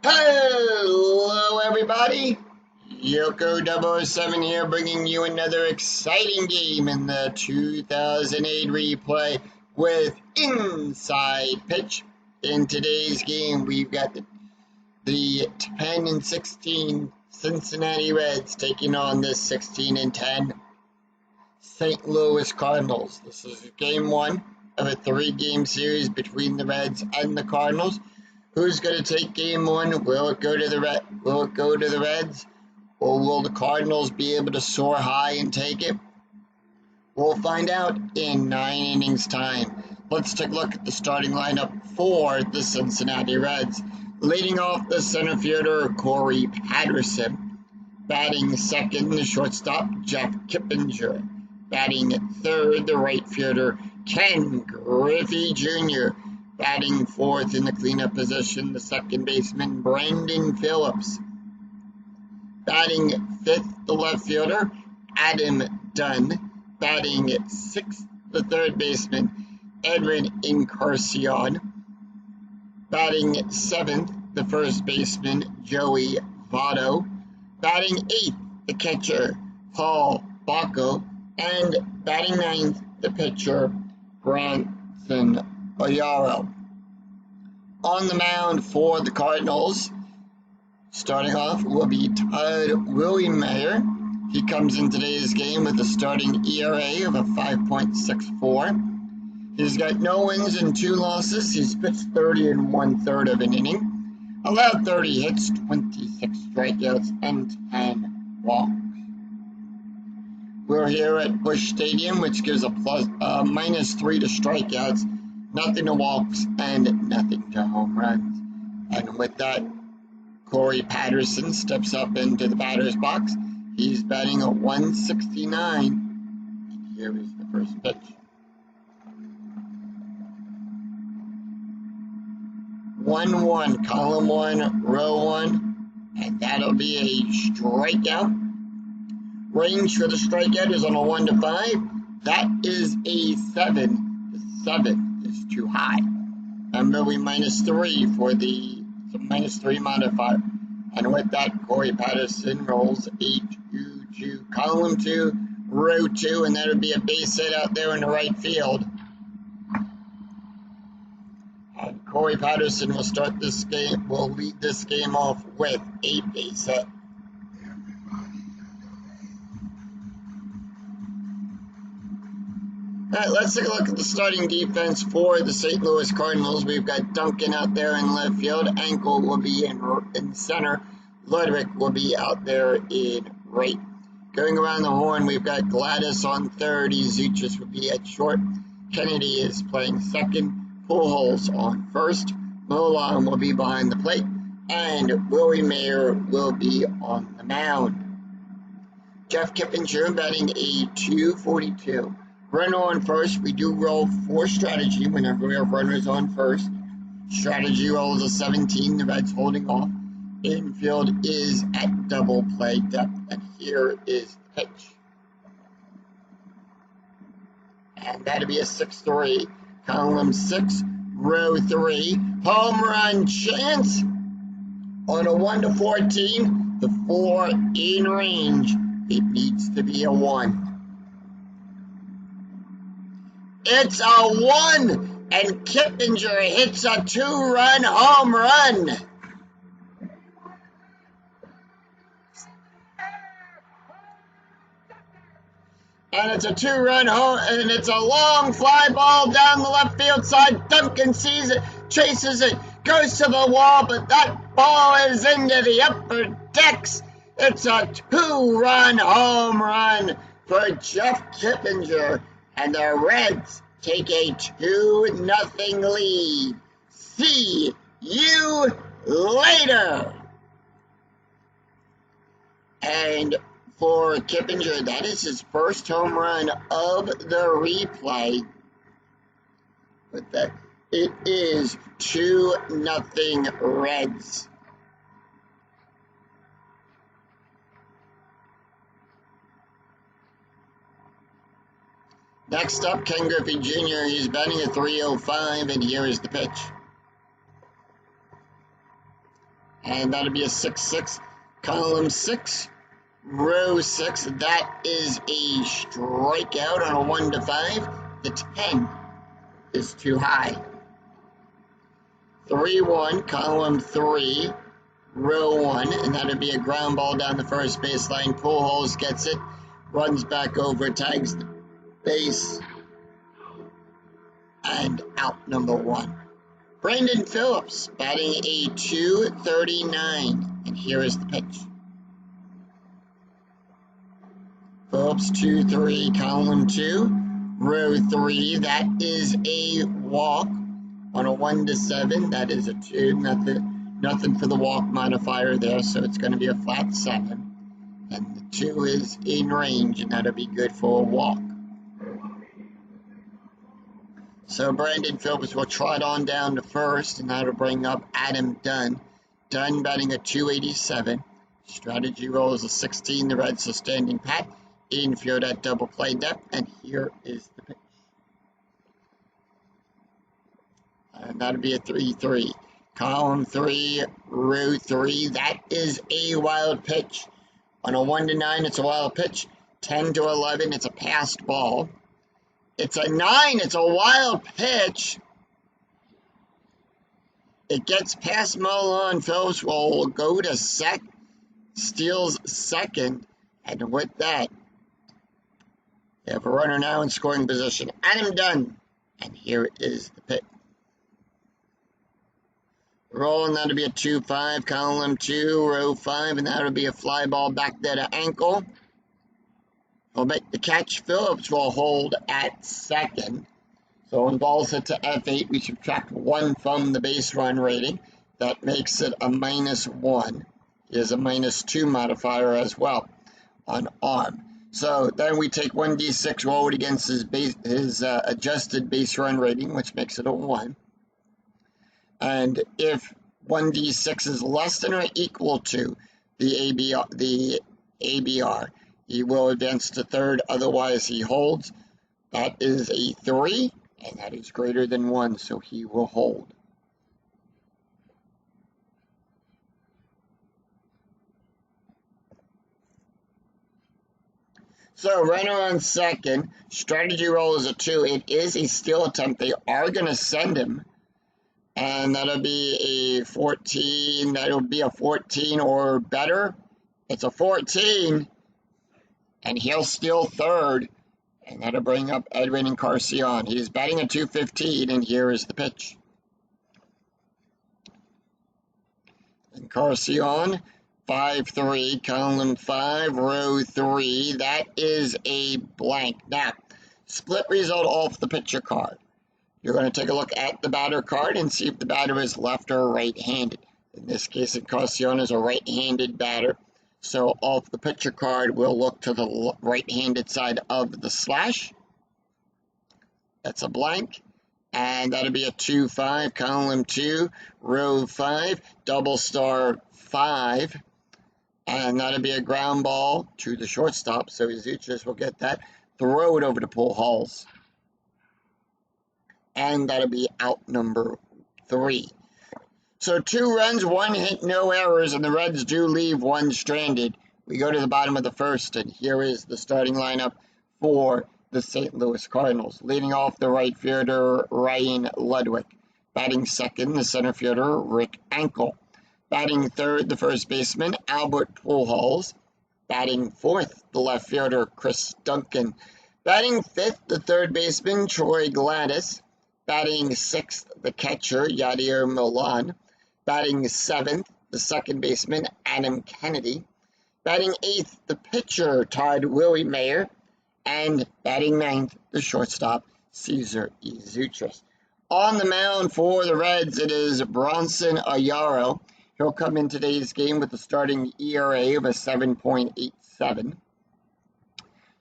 Hello, everybody. Yoko 007 here, bringing you another exciting game in the 2008 replay with Inside Pitch. In today's game, we've got the 10 and 16 Cincinnati Reds taking on the 16 and 10 St. Louis Cardinals. This is game one of a three-game series between the Reds and the Cardinals. Who's going to take game one? Will it go to the Reds, or will the Cardinals be able to soar high and take it? We'll find out in 9 innings time. Let's take a look at the starting lineup for the Cincinnati Reds. Leading off, the center fielder Corey Patterson. Batting second, the shortstop Jeff Kippinger. Batting third, the right fielder Ken Griffey Jr. Batting fourth in the cleanup position, the second baseman, Brandon Phillips. Batting fifth, the left fielder, Adam Dunn. Batting sixth, the third baseman, Edwin Encarnacion. Batting seventh, the first baseman, Joey Votto. Batting eighth, the catcher, Paul Bacco. And batting ninth, the pitcher, Branson Oyaro. On the mound for the Cardinals, starting off, will be Todd Williemayer. He comes in today's game with a starting ERA of a 5.64. He's got no wins and 2 losses. He's pitched 30 and 1/3 of an inning, allowed 30 hits, 26 strikeouts, and 10 walks. We're here at Busch Stadium, which gives a -3 to strikeouts, nothing to walks, and nothing to home runs. And with that, Corey Patterson steps up into the batter's box. He's batting a 169. And here is the first pitch. 1-1, column 1, row 1, and that'll be a strikeout. Range for the strikeout is on a 1 to 5. That is a 7. The 7 is too high. Remember, we -3 for the -3 modifier. And with that, Corey Patterson rolls a 2-2, column 2, row 2, and that'll be a base hit out there in the right field. And Corey Patterson will lead this game off with a base hit. All right, let's take a look at the starting defense for the St. Louis Cardinals. We've got Duncan out there in left field. Ankle will be in center. Ludwig will be out there in right. Going around the horn, we've got Gladys on third. Zuchis will be at short. Kennedy is playing second. Pujols on first. Milan will be behind the plate. And Williemayer will be on the mound. Jeff Kippinger batting a 242. Runner on first. We do roll for strategy whenever we have runners on first. Strategy roll is a 17. The Reds holding off. Infield is at double play depth. And here is the pitch. And that'll be a 6-3. Column 6, row 3. Home run chance on a 1 to 14. The 4 in range. It needs to be a 1. It's a 1, and Kippinger hits a 2-run home run. And it's a 2-run home, and it's a long fly ball down the left field side. Duncan sees it, chases it, goes to the wall, but that ball is into the upper decks. It's a 2-run home run for Jeff Kippinger. And the Reds take a 2-0 lead. See you later. And for Kippinger, that is his first home run of the replay. With that, it is 2-0 Reds. Next up, Ken Griffey Jr. He's batting a 305, and here is the pitch. and that'll be a 6-6, column 6, row 6. That is a strikeout on a 1 to 5. The 10 is too high. 3-1, column 3, row 1, and that'll be a ground ball down the first baseline. Pujols gets it, runs back over, tags the base, and out number 1. Brandon Phillips batting a .239, and here is the pitch. Phillips 2-3, column 2, row 3. That is a walk on a 1 to 7. That is a 2. Nothing for the walk modifier there, so it's going to be a flat 7. And the 2 is in range, and that'll be good for a walk. So Brandon Phillips will trot on down to first, and that'll bring up Adam Dunn. Dunn batting a .287. Strategy roll is a 16. The Reds are standing pat. Infield at double play depth, and here is the pitch. And that'll be a 3-3. Column 3, row 3. That is a wild pitch. On a 1 to 9, it's a wild pitch. 10 to 11, it's a passed ball. It's a 9, it's a wild pitch. It gets past Mullon. Phillips will go to steals second, and with that, they have a runner now in scoring position. Adam Dunn, and here is the pitch. Rolling, that'll be a 2-5, column 2, row 5, and that'll be a fly ball back there to ankle. He'll make the catch. Phillips will hold at second. So when balls hit to F8, we subtract 1 from the base run rating. That makes it a -1. There's a -2 modifier as well on arm. So then we take 1d6, roll it against his adjusted base run rating, which makes it a 1. And if 1d6 is less than or equal to the ABR, he will advance to third, otherwise he holds. That is a 3, and that is greater than 1, so he will hold. So runner on second, strategy roll is a 2. It is a steal attempt. They are going to send him. And that'll be a 14. That'll be a 14 or better. It's a 14. And he'll steal third. And that'll bring up Edwin Encarnacion. He's batting a .215, and here is the pitch. Encarnacion, 5-3, column 5, row 3. That is a blank. Now, split result off the pitcher card. You're going to take a look at the batter card and see if the batter is left or right-handed. In this case, Encarnacion is a right-handed batter. So off the pitcher card, we'll look to the right-handed side of the slash. That's a blank. And that'll be a 2-5, column 2, row 5, double star 5. And that'll be a ground ball to the shortstop. So Izuchis will get that. Throw it over to Pujols. And that'll be out number 3. So 2 runs, 1 hit, no errors, and the Reds do leave 1 stranded. We go to the bottom of the first, and here is the starting lineup for the St. Louis Cardinals. Leading off, the right fielder, Ryan Ludwig. Batting second, the center fielder, Rick Ankel. Batting third, the first baseman, Albert Pujols. Batting fourth, the left fielder, Chris Duncan. Batting fifth, the third baseman, Troy Gladys. Batting sixth, the catcher, Yadier Milan. Batting seventh, the second baseman, Adam Kennedy. Batting eighth, the pitcher, Todd Willie Mayer. And batting ninth, the shortstop, Cesar Izuchis. On the mound for the Reds, it is Bronson Ayaro. He'll come in today's game with a starting ERA of a 7.87.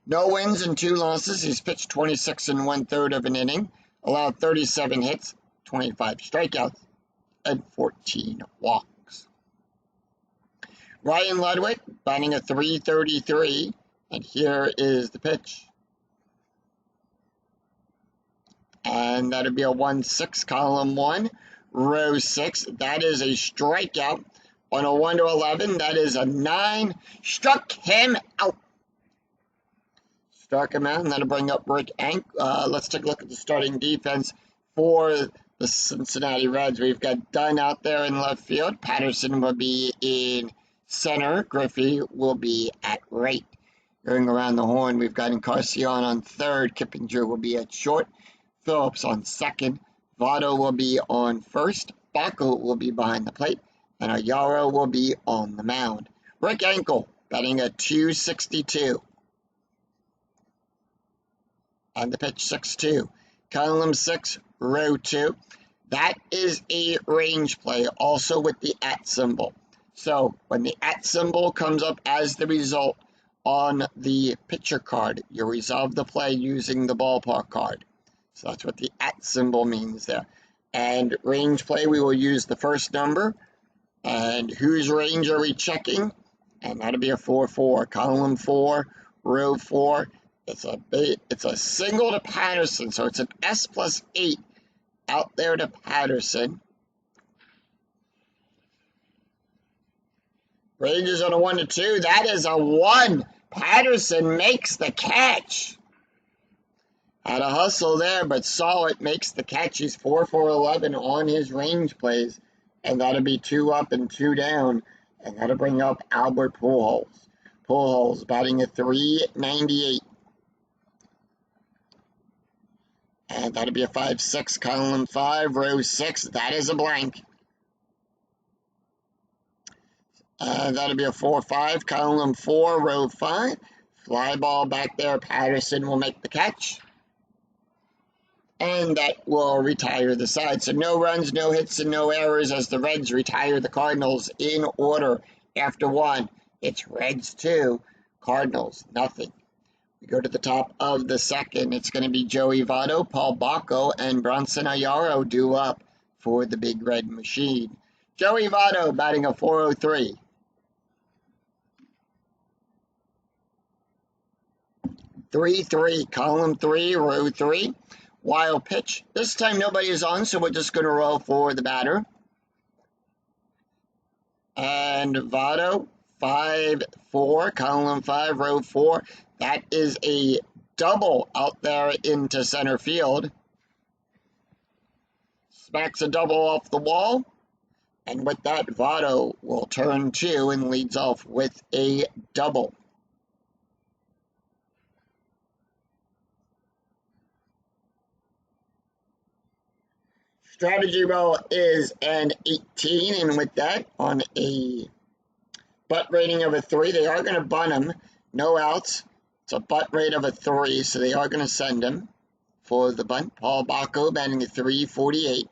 No wins and 2 losses. He's pitched 26 1/3 of an inning. Allowed 37 hits, 25 strikeouts, and 14 walks. Ryan Ludwig batting a .333, and here is the pitch. And that'll be a 1-6, column 1, row 6. That is a strikeout On a 1 to 11, that is a 9. Struck him out. Struck him out, and that'll bring up Rick Ank. Let's take a look at the starting defense for the Cincinnati Reds. We've got Dunn out there in left field. Patterson will be in center. Griffey will be at right. Going around the horn, we've got Encarnacion on third. Kippinger will be at short. Phillips on second. Votto will be on first. Baco will be behind the plate. And Ayaro will be on the mound. Rick Ankel batting at 262. And the pitch 6-2. Column 6, row 2. That is a range play, also with the @ symbol. So when the @ symbol comes up as the result on the pitcher card, you resolve the play using the ballpark card. So that's what the @ symbol means there. And range play, we will use the first number. And whose range are we checking? And that'll be a 4-4. Column 4, row 4. It's a single to Patterson, so it's an S+8 out there to Patterson. Ranges on a 1 to 2. That is a 1. Patterson makes the catch. Had a hustle there, but saw it, makes the catch. He's 4-for-11 on his range plays. And that'll be 2 up and 2 down. And that'll bring up Albert Pujols. Pujols batting at 398. And that'll be a 5-6, column 5, row 6. That is a blank. That'll be a 4-5, column 4, row 5. Fly ball back there. Patterson will make the catch. And that will retire the side. So no runs, no hits, and no errors as the Reds retire the Cardinals in order after 1. It's Reds 2, Cardinals nothing. We go to the top of the second. It's going to be Joey Votto, Paul Baco, and Bronson Ayaro due up for the Big Red Machine. Joey Votto batting a 403. Three, column 3, row 3. Wild pitch. This time nobody is on, so we're just going to roll for the batter. And Votto, 5-4, column 5, row 4. That is a double out there into center field. Smacks a double off the wall. And with that, Votto will turn 2 and leads off with a double. Strategy roll is an 18, and with that, on a butt rating of a 3, they are going to bunt him. No outs. It's a butt rate of a 3, so they are going to send him for the bunt. Paul Baco batting a 348.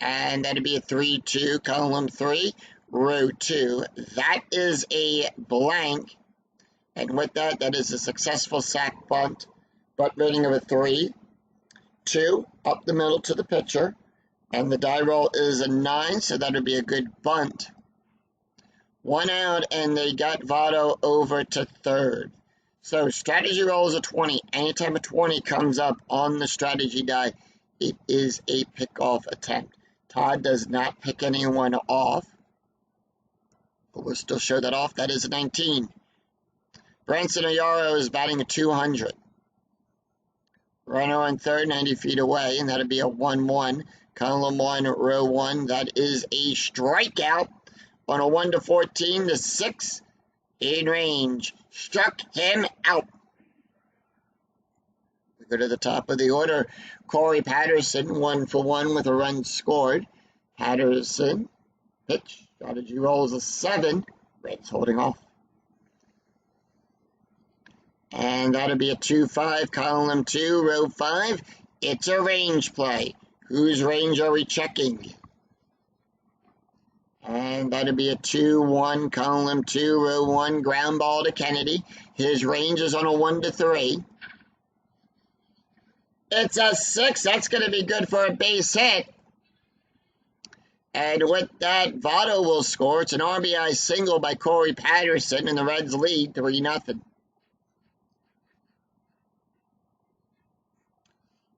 And that'll be a 3-2, column 3, row 2. That is a blank. And with that, that is a successful sac bunt. Butt rating of a 3. 2 up the middle to the pitcher, and the die roll is a 9, so that would be a good bunt. 1 out, and they got Votto over to third. So strategy roll is a 20. Anytime a 20 comes up on the strategy die, it is a pickoff attempt. Todd does not pick anyone off, but we'll still show that off. That is a 19. Bronson Ayaro is batting a 200. Runner on third, 90 feet away, and that'll be a 1-1. Column 1, row 1. That is a strikeout on a 1 to 14 to 6 in range. Struck him out. We go to the top of the order. Corey Patterson, 1 for 1 with a run scored. Patterson, pitch, strategy rolls a 7. Reds holding off. And that'll be a 2-5, column 2, row 5. It's a range play. Whose range are we checking? And that'll be a 2-1, column 2, row 1, ground ball to Kennedy. His range is on a 1 to 3. It's a 6. That's going to be good for a base hit. And with that, Votto will score. It's an RBI single by Corey Patterson, and the Reds lead 3-0.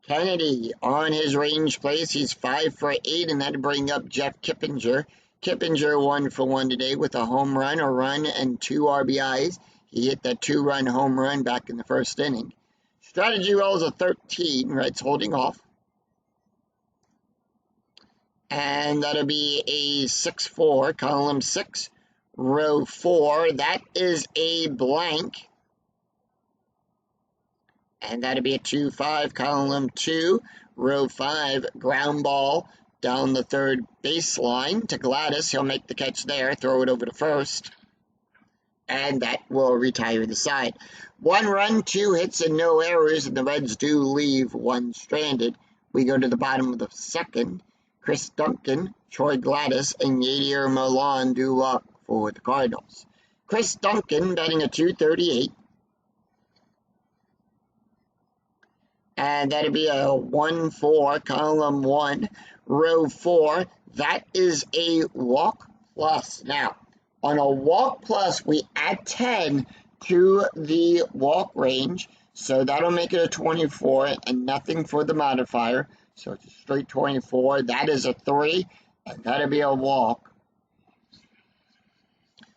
Kennedy on his range place. He's 5 for 8, and that'll bring up Jeff Kippinger. Kippinger 1 for 1 today with a home run, a run, and 2 RBIs. He hit that 2-run home run back in the first inning. Strategy rolls a 13. Reds holding off. And that'll be a 6-4, column 6, row 4. That is a blank. And that'll be a 2-5, column 2, row 5, ground ball down the third baseline to Gladys. He'll make the catch there, throw it over to first. And that will retire the side. 1 run, 2 hits, and no errors, and the Reds do leave 1 stranded. We go to the bottom of the second. Chris Duncan, Troy Gladys, and Yadier Milan do up for the Cardinals. Chris Duncan batting a .238. And that'll be a 1-4, column 1, row 4. That is a walk plus. Now, on a walk plus, we add 10 to the walk range. So that'll make it a 24 and nothing for the modifier. So it's a straight 24. That is a 3, and that'll be a walk.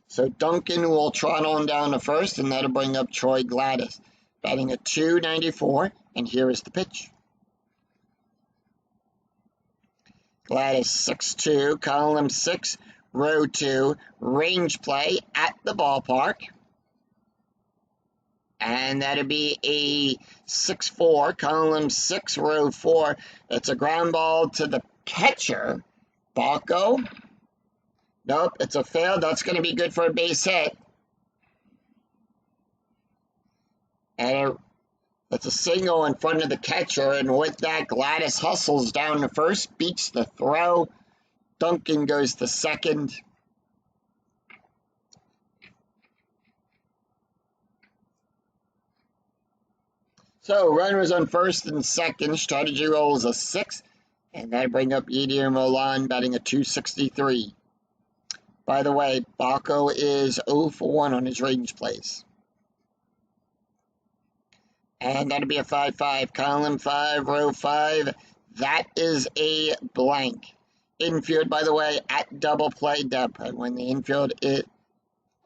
So Duncan will trot on down to first, and that'll bring up Troy Gladys, batting a .294, and here is the pitch. Gladys 6-2, column 6, row 2, range play at the ballpark. And that'll be a 6-4, column 6, row 4. It's a ground ball to the catcher. Balco. Nope, it's a fail. That's going to be good for a base hit. And it's a single in front of the catcher. And with that, Gladys hustles down to first, beats the throw. Duncan goes to second. So, runners on first and second. Strategy rolls a 6. And that'll bring up Yadier Milan batting a .263. By the way, Baco is 0 for 1 on his range plays. And that'll be a 5-5, column 5, row 5. That is a blank. Infield, by the way, at double play depth. When the infield is,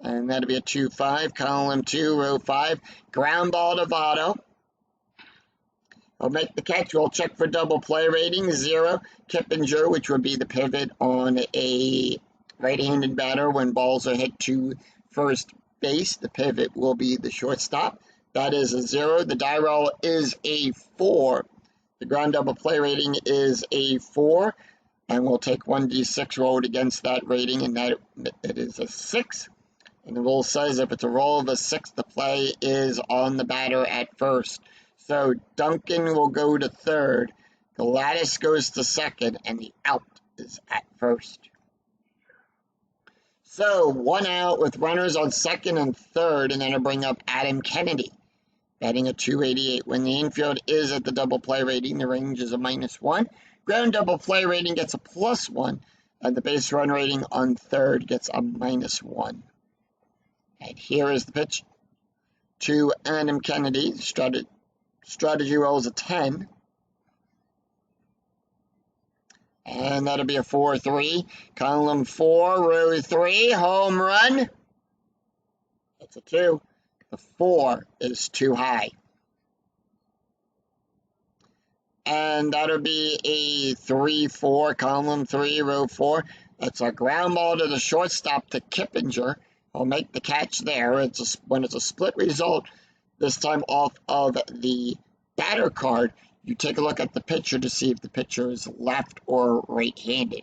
and that'll be a 2-5, column 2, row 5. Ground ball to Votto. He'll make the catch. We'll check for double play rating, 0. Kippinger, which would be the pivot on a right-handed batter when balls are hit to first base. The pivot will be the shortstop. That is a 0. The die roll is a 4. The ground double play rating is a 4. And we'll take 1d6 rolled against that rating, and that it is a 6. And the rule says if it's a roll of a 6, the play is on the batter at first. So Duncan will go to third, Gladys goes to second, and the out is at first. So 1 out with runners on second and third, and then I'll bring up Adam Kennedy, batting a .288. When the infield is at the double play rating, the range is a -1. Ground double play rating gets a +1, and the base run rating on third gets a -1. And here is the pitch to Adam Kennedy. Strategy rolls a 10. And that'll be a 4-3. Column 4, row 3, home run. That's a 2. The 4 is too high. And that'll be a 3-4, column 3, row 4. That's a ground ball to the shortstop to Kippinger. He'll make the catch there. When it's a split result, this time off of the batter card, you take a look at the pitcher to see if the pitcher is left or right-handed.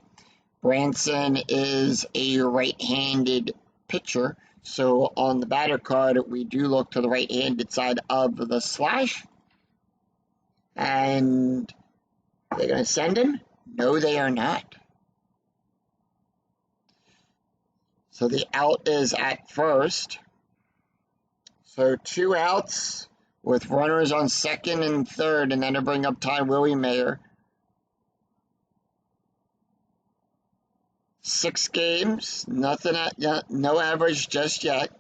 Branson is a right-handed pitcher, so on the batter card, we do look to the right-handed side of the slash. And they're going to send him? No, they are not. So the out is at first. So 2 outs with runners on second and third, and then to bring up Ty Willie Mayer. 6 games, no average just yet.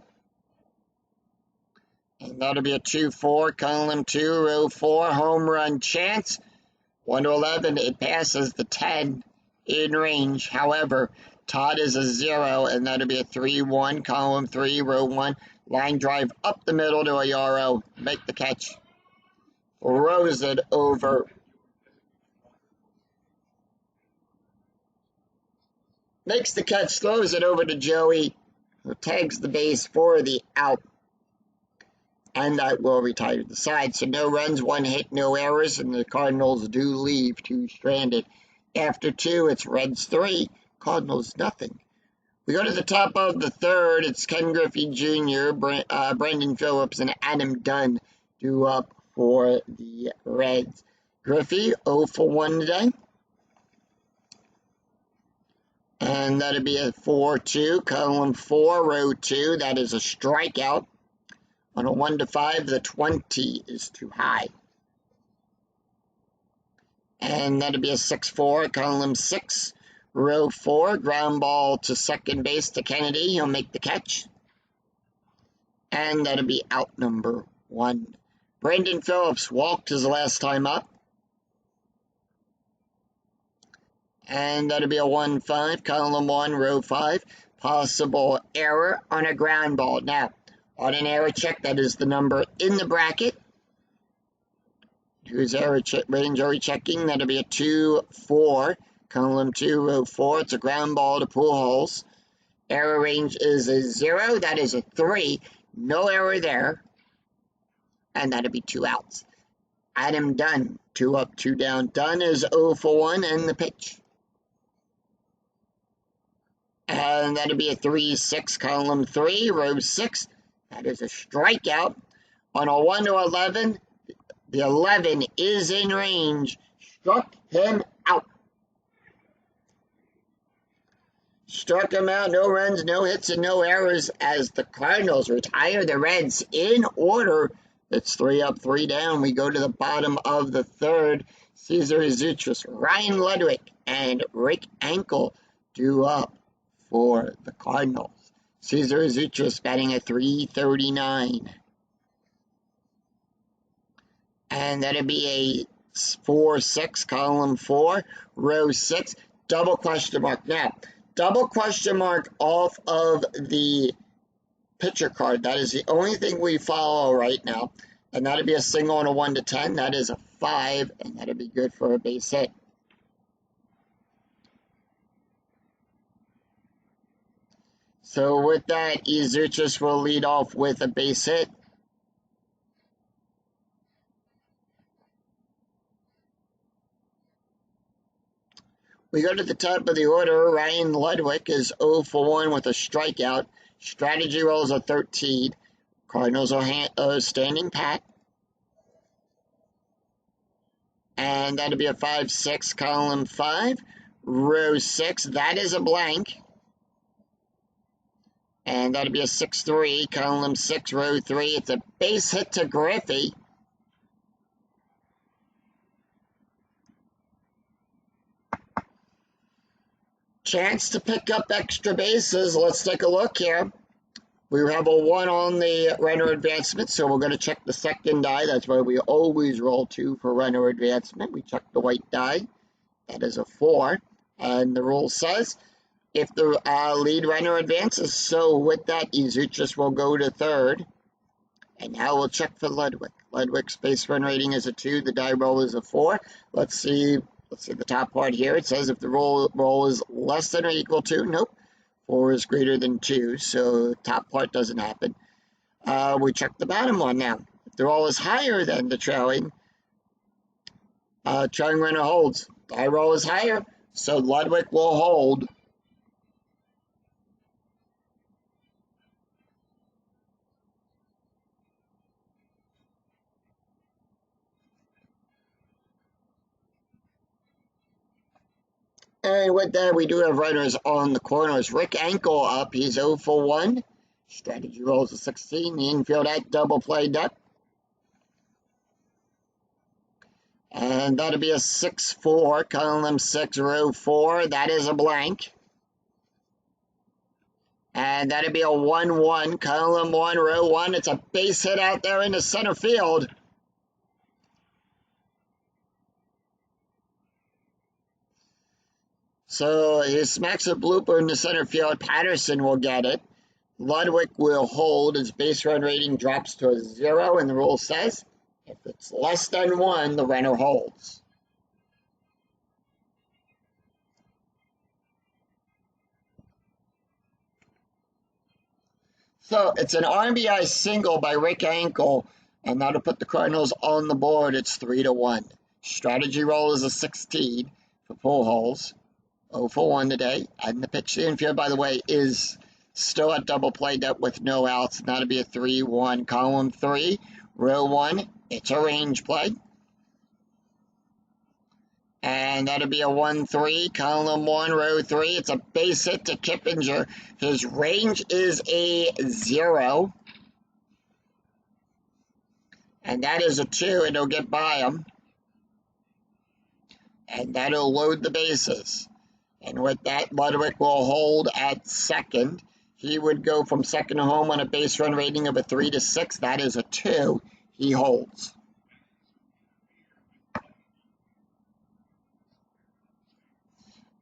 And that'll be a 2-4, column 2, row 4, home run chance. 1 to 11, it passes the 10 in range. However, Todd is a 0, and that'll be a 3-1, column 3, row 1. Line drive up the middle to a Yarrow. Make the catch. Throws it over. Makes the catch, throws it over to Joey, who tags the base for the out. And that will retire the side. So no runs, 1 hit, no errors, and the Cardinals do leave 2 stranded. After 2, it's Reds 3, Cardinals nothing. We go to the top of the 3rd. It's Ken Griffey Jr., Brendan Phillips, and Adam Dunn due up for the Reds. Griffey 0 for 1 today. And that'll be a 4-2, column 4, row 2. That is a strikeout. On a 1 to 5, the 20 is too high. And that'll be a 6-4, column 6, row 4. Ground ball to second base to Kennedy. He'll make the catch. And that'll be out number 1. Brendan Phillips walked his last time up. And that'll be a 1-5, column 1, row 5. Possible error on a ground ball. Now, on an error check, that is the number in the bracket. Who's range are we checking? That'll be a 2-4, column 2, row 4. It's a ground ball to Pujols. Error range is a 0. That is a 3. No error there. And that'll be 2 outs. Adam Dunn, 2 up, 2 down. Dunn is 0 for 1 and the pitch. And that'll be a 3-6, column 3, row 6. That is a strikeout. On a 1 to 11, the 11 is in range. Struck him out. Struck him out. No runs, no hits, and no errors as the Cardinals retire the Reds in order. It's 3 up, 3 down. We go to the bottom of the 3rd. Cesar Zutris, Ryan Ludwig, and Rick Ankel due up for the Cardinals. Cesar Zutris batting at .339. And that'll be a 4-6, column 4, row 6, double question mark. Now, double question mark off of the pitcher card. That is the only thing we follow right now. And that'll be a single on a 1 to 10. That is a 5, and that'll be good for a base hit. So with that, Zutris will lead off with a base hit. We go to the top of the order. Ryan Ludwig is 0 for 1 with a strikeout. Strategy rolls a 13. Cardinals are standing pat. And that'll be a 5-6, column 5, row 6. That is a blank. And that'll be a 6-3, column 6, row 3. It's a base hit to Griffey. Chance to pick up extra bases. Let's take a look here. We have a 1 on the runner advancement, so we're going to check the second die. That's why we always roll 2 for runner advancement. We check the white die. That is a 4. And the rule says if the lead runner advances, so with that, Zutris will go to 3rd. And now we'll check for Ludwig. Ludwig's base run rating is a 2. The die roll is a 4. Let's see the top part here. It says if the roll is less than or equal to, nope. 4 is greater than 2, so the top part doesn't happen. We check the bottom one now. If the roll is higher than the trailing runner holds. Die roll is higher, so Ludwig will hold. And with that, we do have runners on the corners. Rick Ankel up. He's 0 for 1. Strategy rolls a 16. The infield at double played up. And that'll be a 6-4, column 6, row 4. That is a blank. And that'll be a 1-1, column 1, row 1. It's a base hit out there in the center field. So he smacks a blooper in the center field. Patterson will get it. Ludwig will hold. His base run rating drops to a 0, and the rule says if it's less than 1, the runner holds. So it's an RBI single by Rick Ankel, and that'll put the Cardinals on the board. It's 3-1. Strategy roll is a 16 for Pujols. 0 for 1 today. And the pitch to the infield, by the way, is still at double play with no outs. And that'll be a 3-1. Column 3, row 1. It's a range play. And that'll be a 1-3, column 1, row 3. It's a base hit to Kippinger. His range is a 0. And that is a 2. It'll get by him. And that'll load the bases. And with that, Ludwig will hold at second. He would go from second to home on a base run rating of a 3-6. That is a 2. He holds.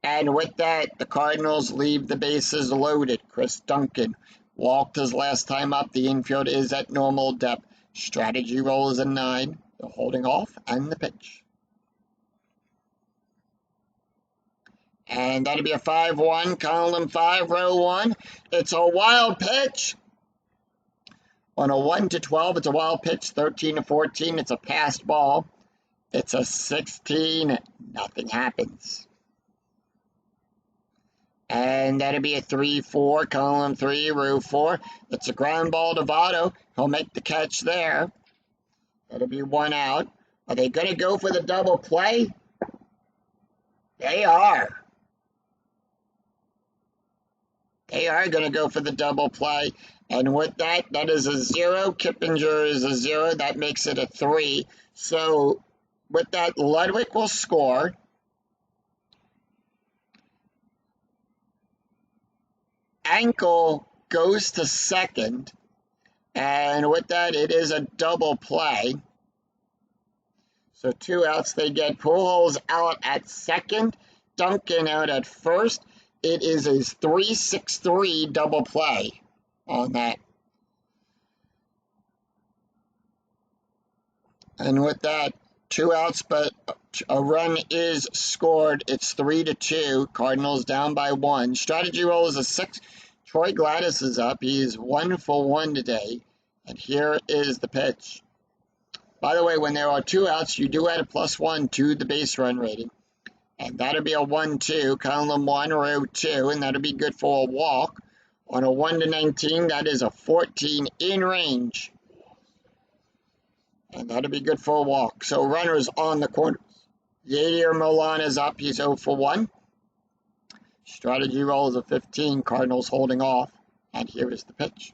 And with that, the Cardinals leave the bases loaded. Chris Duncan walked his last time up. The infield is at normal depth. Strategy roll is a 9. The holding off and the pitch. And that'll be a 5-1, column 5, row 1. It's a wild pitch. On a 1-12, it's a wild pitch. 13-14, it's a passed ball. It's a 16. Nothing happens. And that'll be a 3-4, column 3, row 4. It's a ground ball to Votto. He'll make the catch there. That'll be 1 out. Are they going to go for the double play? They are. They are going to go for the double play. And with that, that is a 0. Kippinger is a 0. That makes it a 3. So with that, Ludwig will score. Ankel goes to second. And with that, it is a double play. So 2 outs they get. Pujols out at second. Duncan out at first. It is a 3-6-3 double play on that. And with that, 2 outs, but a run is scored. It's 3-2. Cardinals down by 1. Strategy roll is a 6. Troy Gladys is up. He's 1 for 1 today. And here is the pitch. By the way, when there are 2 outs, you do add a +1 to the base run rating. And that'll be a 1-2, column 1, row 2, and that'll be good for a walk. On a 1-19, that is a 14 in range. And that'll be good for a walk. So runners on the corners. Yadier Milan is up. He's 0 for 1. Strategy roll is a 15. Cardinals holding off. And here is the pitch.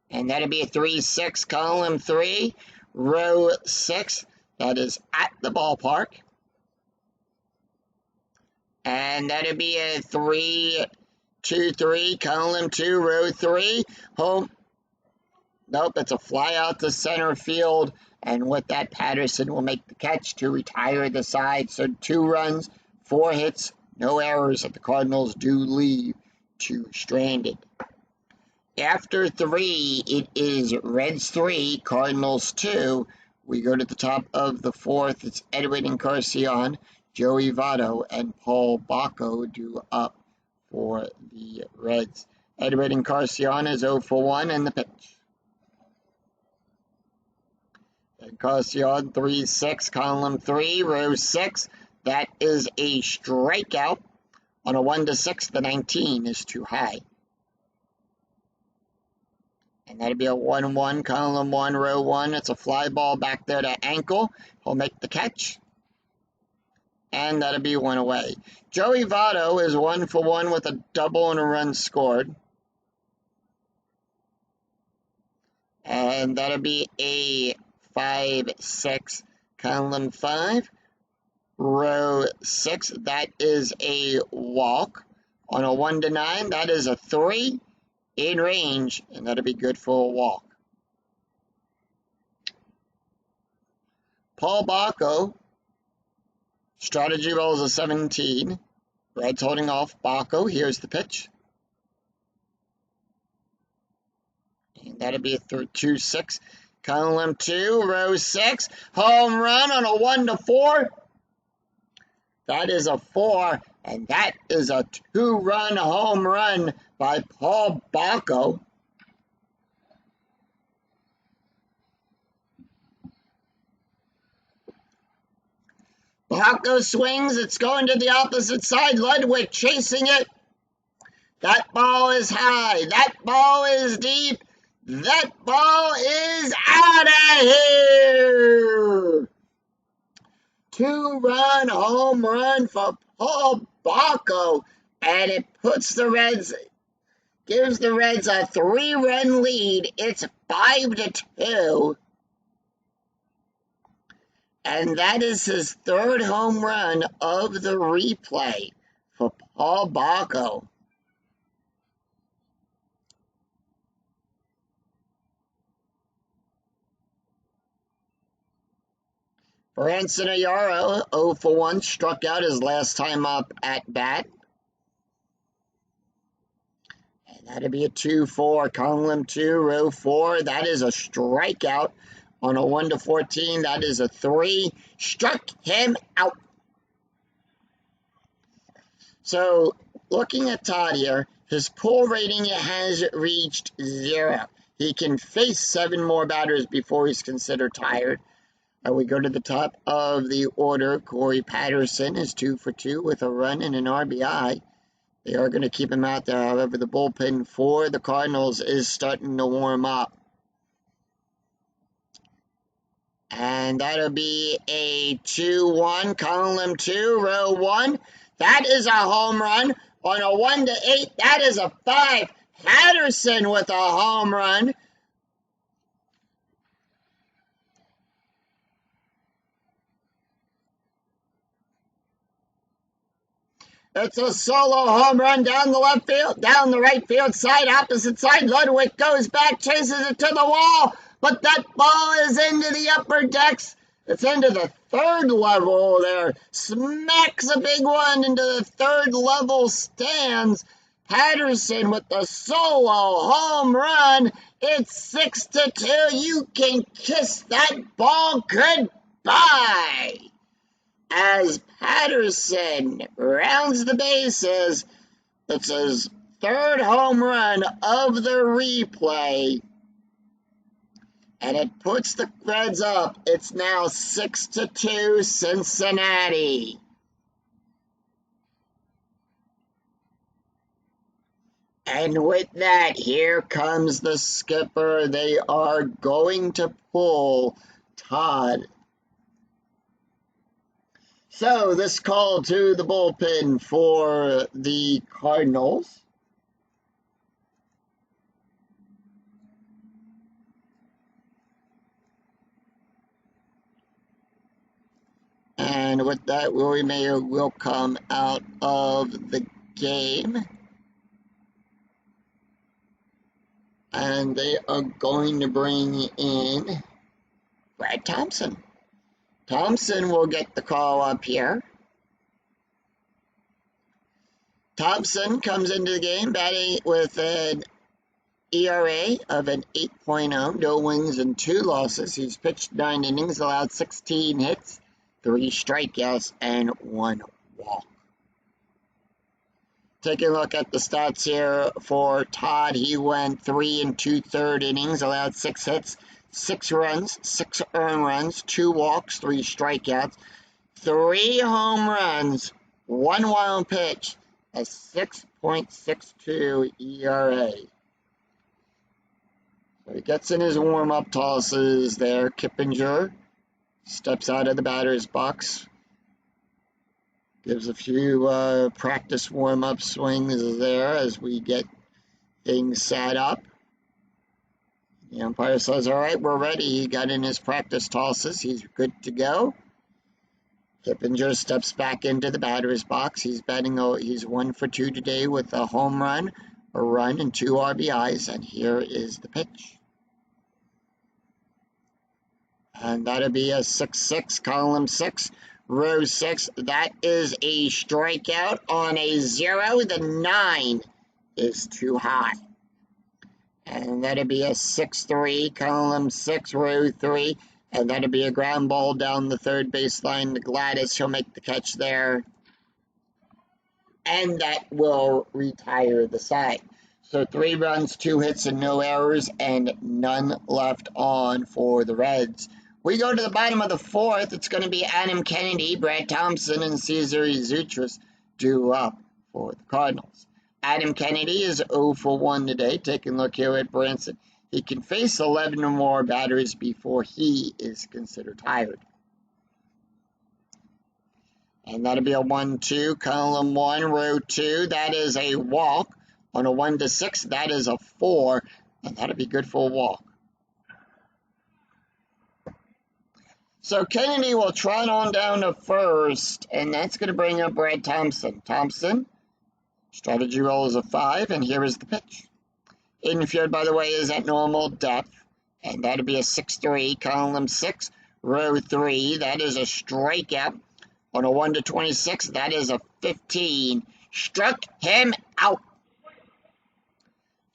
And that'll be a 3-6, column 3, row 6. That is at the ballpark. And that'll be a 3-2-3, column 2, row 3. Home. Nope, it's a fly out to center field. And with that, Patterson will make the catch to retire the side. So 2 runs, 4 hits, no errors that the Cardinals do leave 2 stranded. After 3, it is Reds 3, Cardinals 2. We go to the top of the 4th. It's Edwin Encarnacion, Joey Votto, and Paul Bacco due up for the Reds. Edwin Encarnacion is 0 for 1 and the pitch. Encarnacion 3-6, column 3, row 6. That is a strikeout. On a 1-6, the 19 is too high. And that'll be a 1-1, column 1, row 1. It's a fly ball back there to Ankel. He'll make the catch. And that'll be 1 away. Joey Votto is 1 for 1 with a double and a run scored. And that'll be a 5-6, column 5, row 6. That is a walk. On a 1-9, that is a 3. In range, and that'll be good for a walk. Paul Bacco Strategy rolls a 17. Reds holding off Baco. Here's the pitch. And that'll be a 2-6. Column 2, row 6. Home run on a 1-4. That is a 4. And that is a 2-run home run by Paul Baco. Baco swings. It's going to the opposite side. Ludwig chasing it. That ball is high. That ball is deep. That ball is out of here. 2-run home run for Paul Baco. And it puts the Reds, gives the Reds a 3-run lead. It's 5-2. And that is his 3rd home run of the replay for Paul Baco. Branson Ayaro, 0 for 1, struck out his last time up at bat. And that'll be a 2-4. Column 2, row 4. That is a strikeout. On a 1-14, that is a 3. Struck him out. So, looking at Todd here, his pull rating has reached 0. He can face 7 more batters before he's considered tired. We go to the top of the order. Corey Patterson is 2 for 2 with a run and an RBI. They are going to keep him out there. However, the bullpen for the Cardinals is starting to warm up. And that'll be a 2-1, column 2, row 1. That is a home run. On a 1-8, that is a 5. Patterson with a home run. It's a solo home run down the left field, down the right field side, opposite side. Ludwig goes back, chases it to the wall. But that ball is into the upper decks. It's into the 3rd level there. Smacks a big one into the 3rd level stands. Patterson with the solo home run. It's 6-2. You can kiss that ball goodbye. As Patterson rounds the bases, it's his 3rd home run of the replay. And it puts the Reds up. It's now 6-2 Cincinnati. And with that, here comes the skipper. They are going to pull Todd. So this call to the bullpen for the Cardinals. And with that, Willie Mayer will come out of the game. And they are going to bring in Brad Thompson. Thompson will get the call up here. Thompson comes into the game batting with an ERA of an 8.0, no wins and 2 losses. He's pitched 9 innings, allowed 16 hits, 3 strikeouts, and 1 walk. Taking a look at the stats here for Todd, he went 3 2/3 innings, allowed 6 hits, 6 runs, 6 earned runs, 2 walks, 3 strikeouts, 3 home runs, 1 wild pitch, a 6.62 ERA. So he gets in his warm-up tosses there. Kippinger steps out of the batter's box. Gives a few practice warm-up swings there as we get things set up. The umpire says, all right, we're ready. He got in his practice tosses. He's good to go. Kippinger steps back into the batter's box. He's batting. He's 1 for 2 today with a home run, a run, and 2 RBIs. And here is the pitch. And that'll be a 6-6, column 6, row 6. That is a strikeout on a 0. The 9 is too high. And that'd be a 6-3, column 6, row 3. And that'd be a ground ball down the third baseline to Gladys. She'll make the catch there. And that will retire the side. So 3 runs, 2 hits, and no errors, and none left on for the Reds. We go to the bottom of the 4th. It's going to be Adam Kennedy, Brad Thompson, and Cesar Zoutris due up for the Cardinals. Adam Kennedy is 0 for 1 today. Taking a look here at Branson. He can face 11 or more batters before he is considered tired. And that'll be a 1-2, column 1, row 2. That is a walk. On a 1-6, that is a 4. And that'll be good for a walk. So Kennedy will trot on down to first. And that's going to bring up Brad Thompson. Thompson, strategy roll is a 5. And here is the pitch. Infield, by the way, is at normal depth. And that'll be a 6-3, column 6, row 3. That is a strikeout. On a 1-26, that is a 15. Struck him out.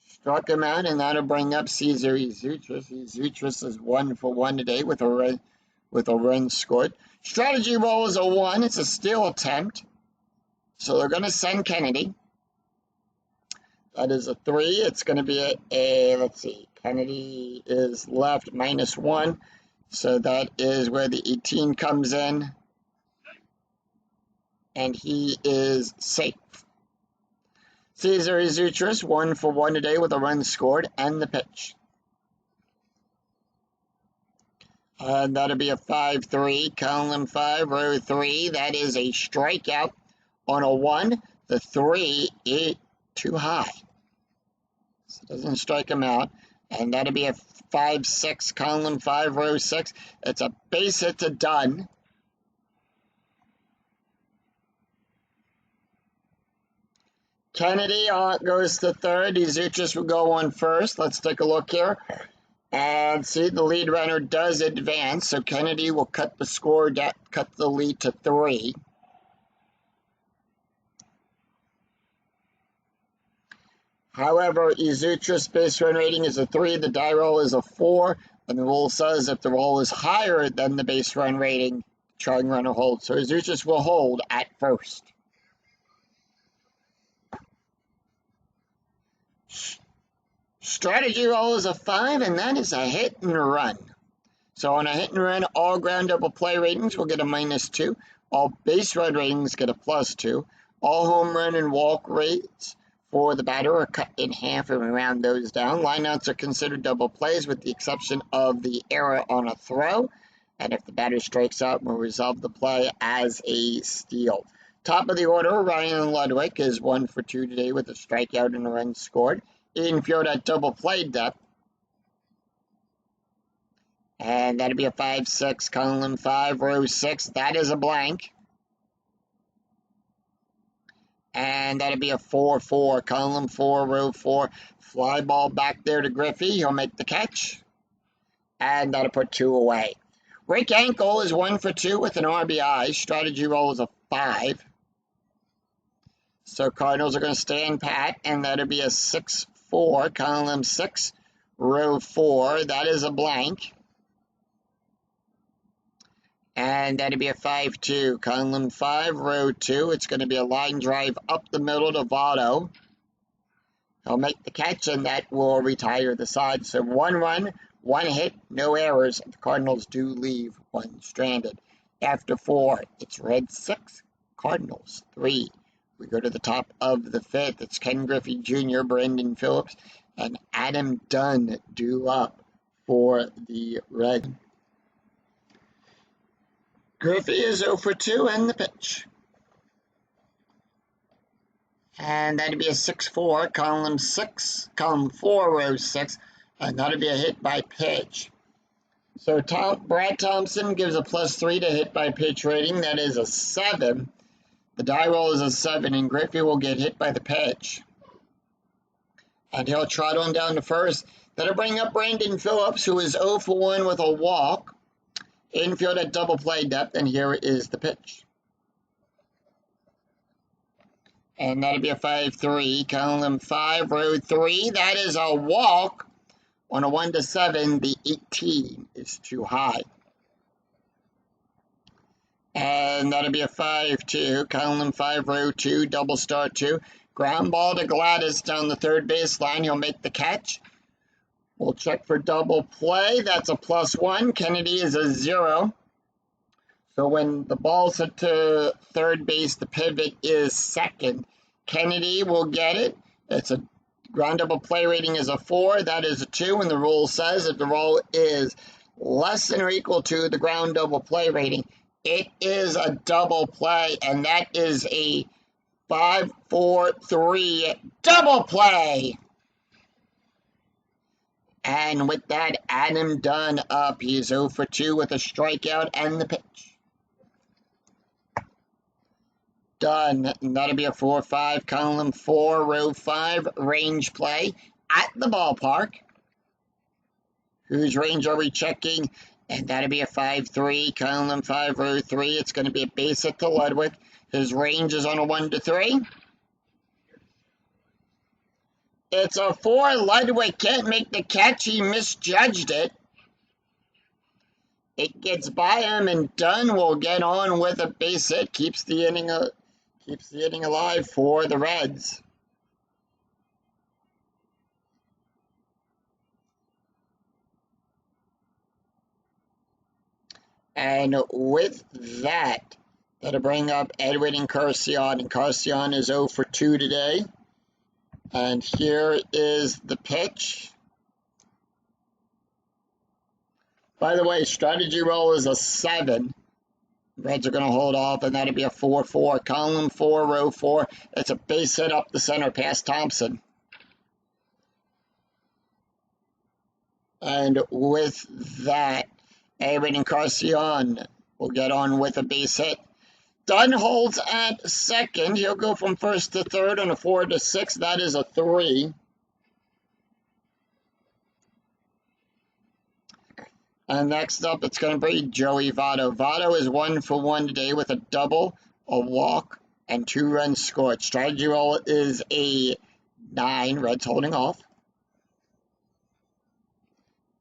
Struck him out, and that'll bring up Cesar Zoutris. Zoutris is 1 for 1 today with a run scored. Strategy roll is a 1. It's a steal attempt. So they're going to send Kennedy. That is a 3. It's going to be a let's see. Kennedy is left -1. So that is where the 18 comes in. And he is safe. Cesar Zoutris, 1 for 1 today with a run scored and the pitch. And that'll be a 5-3, column 5, row 3. That is a strikeout on a 1. The 3 is too high. So it doesn't strike him out. And that'll be a 5-6, column 5, row 6. It's a base hit to Dunn. Kennedy goes to third. Zoutris will go on first. Let's take a look here. And see, the lead runner does advance. So Kennedy will cut the score, cut the lead to 3. However, Zoutris' base run rating is a 3. The die roll is a 4. And the rule says if the roll is higher than the base run rating, trying runner holds. So Zoutris will hold at first. Strategy roll is a 5, and that is a hit and run. So on a hit and run, all ground double play ratings will get a -2. All base run ratings get a +2. All home run and walk rates for the batter are cut in half and we round those down. Lineouts are considered double plays with the exception of the error on a throw. And if the batter strikes out, we'll resolve the play as a steal. Top of the order, Ryan Ludwig is 1 for 2 today with a strikeout and a run scored. Infield at double play depth. And that'll be a 5-6, column 5, row 6. That is a blank. And that'll be a 4-4, column 4, row 4. Fly ball back there to Griffey. He'll make the catch. And that'll put 2 away. Rick Ankle is 1 for 2 with an RBI. Strategy roll is a 5. So Cardinals are going to stand pat, and that'll be a 6-4, column 6, row 4. That is a blank. And that'll be a 5-2, column 5, row 2. It's going to be a line drive up the middle to Votto. He'll make the catch, and that will retire the side. So 1 run, 1 hit, no errors. The Cardinals do leave 1 stranded. After 4, it's Reds 6, Cardinals 3. We go to the top of the 5th. It's Ken Griffey Jr., Brendan Phillips, and Adam Dunn due up for the Reds. Griffey is 0 for 2 and the pitch. And that'd be a 6-4, column 6, column 4, row 6, and that'd be a hit by pitch. So Brad Thompson gives a +3 to hit by pitch rating. That is a 7. The die roll is a 7, and Griffey will get hit by the pitch. And he'll trot on down to first. That'll bring up Brandon Phillips, who is 0 for 1 with a walk. Infield at double play depth, and here is the pitch. And that'll be a 5-3, column 5, row 3. That is a walk. On a 1-7, the 18 is too high. And that'll be a 5-2, column 5, row 2, double star 2. Ground ball to Gladys down the third base line. He'll make the catch. We'll check for double play. That's a +1. Kennedy is a 0. So when the ball's hit to third base, the pivot is second. Kennedy will get it. It's a ground double play rating is a 4. That is a 2. And the rule says if the roll is less than or equal to the ground double play rating, it is a double play. And that is a 5-4-3 double play. And with that, Adam Dunn up. He's 0 for 2 with a strikeout and the pitch. Done. And that'll be a 4-5, column 4, row 5, range play at the ballpark. Whose range are we checking? And that'll be a 5-3, column 5, row 3. It's going to be a base hit to Ludwig. His range is on a 1-3. It's a 4. Ludwig can't make the catch. He misjudged it. It gets by him, and Dunn will get on with a base hit. Keeps the inning alive for the Reds. And with that, that'll bring up Edwin and Carcion. And Carcion is 0 for 2 today. And here is the pitch. By the way, strategy roll is a 7. Reds are going to hold off, and that'll be a 4-4. Column 4, row 4. It's a base hit up the center past Thompson. And with that, Edwin and Carcion will get on with a base hit. Dunn holds at second. He'll go from first to third on a 4-6. That is a 3. And next up, it's going to be Joey Votto. Votto is 1 for 1 today with a double, a walk, and 2 runs scored. Strategy roll is a 9. Reds holding off.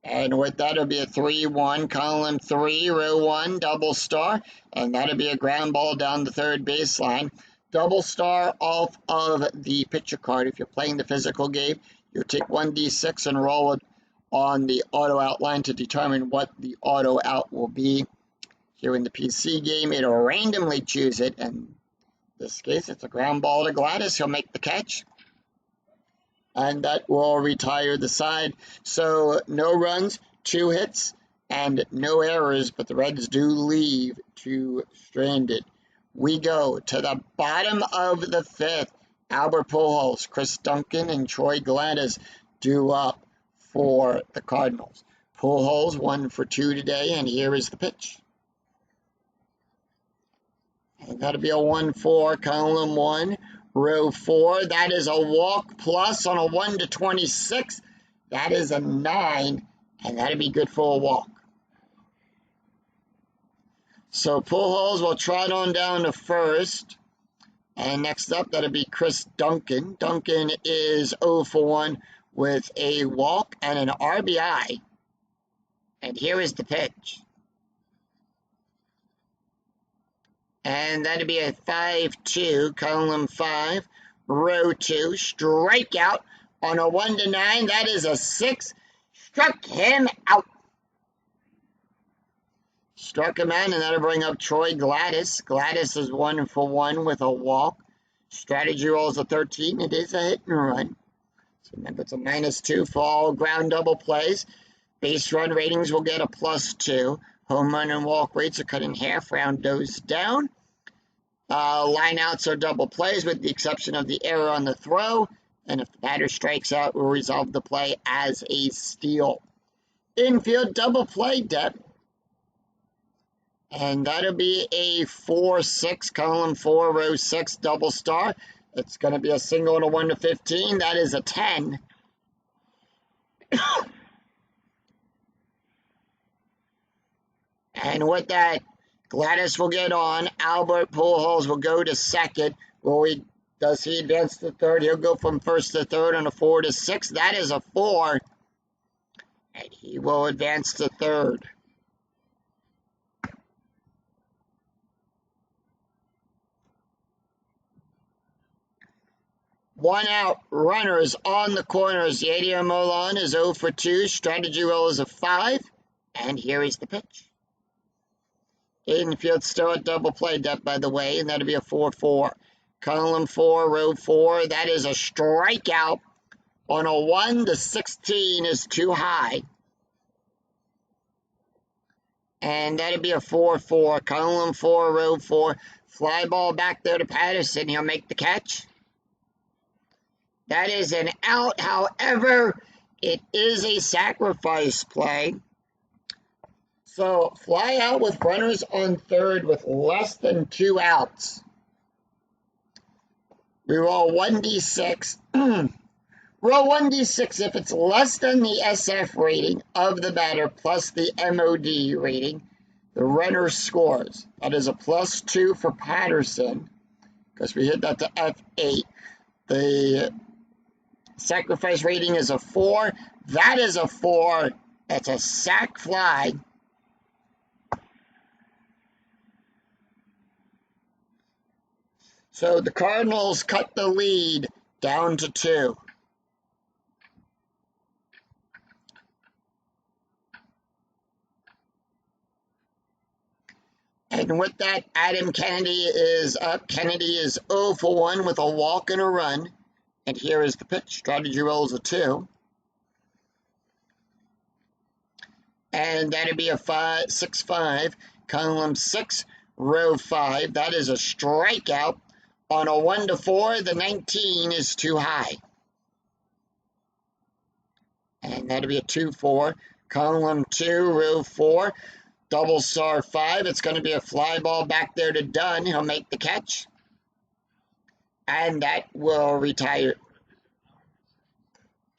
And with that, it'll be a 3-1, column 3, row 1, double star. And that'll be a ground ball down the third baseline. Double star off of the pitcher card. If you're playing the physical game, you'll take 1d6 and roll it on the auto outline to determine what the auto out will be. Here in the PC game, it'll randomly choose it. And in this case, it's a ground ball to Gladys. He'll make the catch. And that will retire the side. So no runs, 2 hits, and no errors, but the Reds do leave 2 stranded. We go to the bottom of the 5th. Albert Pujols, Chris Duncan, and Troy Gladys due up for the Cardinals. Pujols 1 for 2 today, and here is the pitch. And that'll be a 1-4, column 1. Row 4, that is a walk plus on a 1-26. That is a 9, and that'll be good for a walk. So Pujols will trot on down to first. And next up, that'll be Chris Duncan. Duncan is 0 for 1 with a walk and an RBI. And here is the pitch. And that'll be a 5-2, column 5, row 2, strikeout on a 1-9. That is a 6. Struck him out. Struck him out, and that'll bring up Troy Gladys. Gladys is 1 for 1 with a walk. Strategy roll is a 13. It is a hit and run. So remember, it's a -2 for all ground double plays. Base run ratings will get a +2. Home run and walk rates are cut in half, round those down. Lineouts are double plays with the exception of the error on the throw. And if the batter strikes out, we'll resolve the play as a steal. Infield double play depth. And that'll be a 4-6, column 4, row 6, double star. It's going to be a single and a 1-15. That is a 10. And with that, Gladys will get on. Albert Pujols will go to second. Does he advance to third? He'll go from first to third on a 4 to 6. That is a 4. And he will advance to third. One out, runners on the corners. Yadier Molina is 0 for 2. Strategy roll is a 5. And here is the pitch. Infield still at double play depth, by the way, and that'll be a 4-4. Column 4, row 4. That is a strikeout. On a 1 to 16 is too high. And that'll be a 4-4. Column 4, row 4. Fly ball back there to Patterson. He'll make the catch. That is an out. However, it is a sacrifice play. So, fly out with runners on third with less than 2 outs. We roll 1d6. Roll 1d6 if it's less than the SF rating of the batter plus the MOD rating. The runner scores. That is a +2 for Patterson because we hit that to F8. The sacrifice rating is a 4. That is a 4. That's a sac fly. So the Cardinals cut the lead down to 2. And with that, Adam Kennedy is up. Kennedy is 0 for 1 with a walk and a run. And here is the pitch. Strategy rolls a 2. And that'd be a 6-5. Column 6, row 5. That is a strikeout. On a 1 to 4, the 19 is too high. And that'd be a 2-4. Column 2, row 4. Double star 5. It's going to be a fly ball back there to Dunn. He'll make the catch. And that will retire.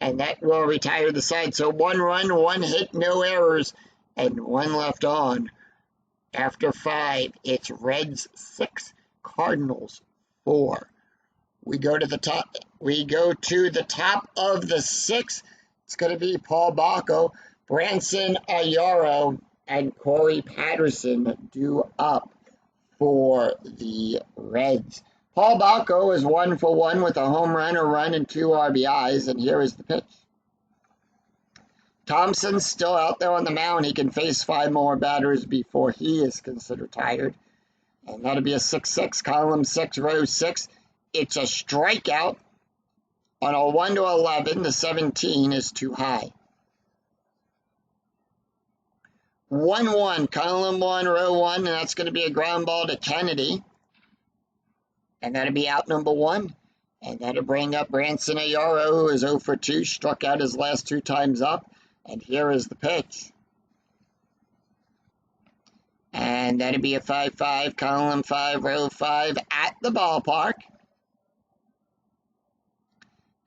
And that will retire the side. So 1 run, 1 hit, no errors, and 1 left on. After 5, it's Reds 6, Cardinals 4. We go to the top. We go to the top of the 6. It's going to be Paul Bacco, Branson Ayaro, and Corey Patterson due up for the Reds. Paul Bacco is 1 for 1 with a home run, a run, and 2 RBIs, and here is the pitch. Thompson's still out there on the mound. He can face 5 more batters before he is considered tired. And that'll be a 6-6, column 6, row 6. It's a strikeout. On a 1 to 11, the 17 is too high. 1-1, column 1, row 1, and that's going to be a ground ball to Kennedy. And that'll be out number 1. And that'll bring up Branson Ayaro, who is 0 for 2, struck out his last 2 times up. And here is the pitch. And that'll be a 5-5, column 5, row 5 at the ballpark.